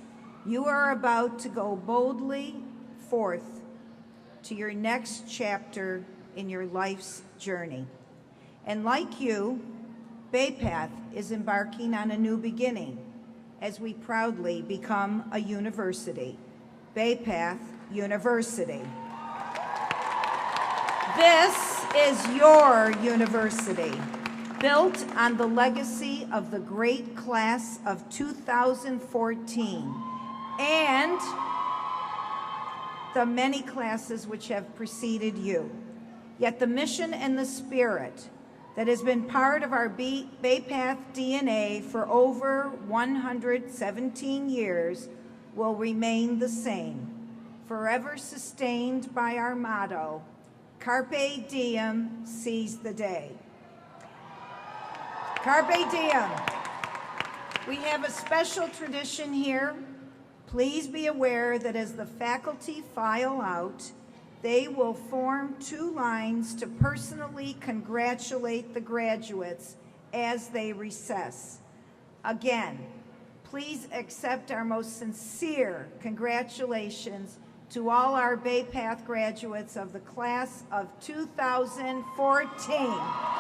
You are about to go boldly forth to your next chapter in your life's journey. And like you, Bay Path is embarking on a new beginning as we proudly become a university, Bay Path University. This is your university, built on the legacy of the great class of 2014 and the many classes which have preceded you. Yet the mission and the spirit that has been part of our Bay Path DNA for over 117 years will remain the same, forever sustained by our motto, Carpe Diem, seize the day. Carpe Diem. We have a special tradition here. Please be aware that as the faculty file out, they will form two lines to personally congratulate the graduates as they recess. Again, please accept our most sincere congratulations to all our Bay Path graduates of the class of 2014.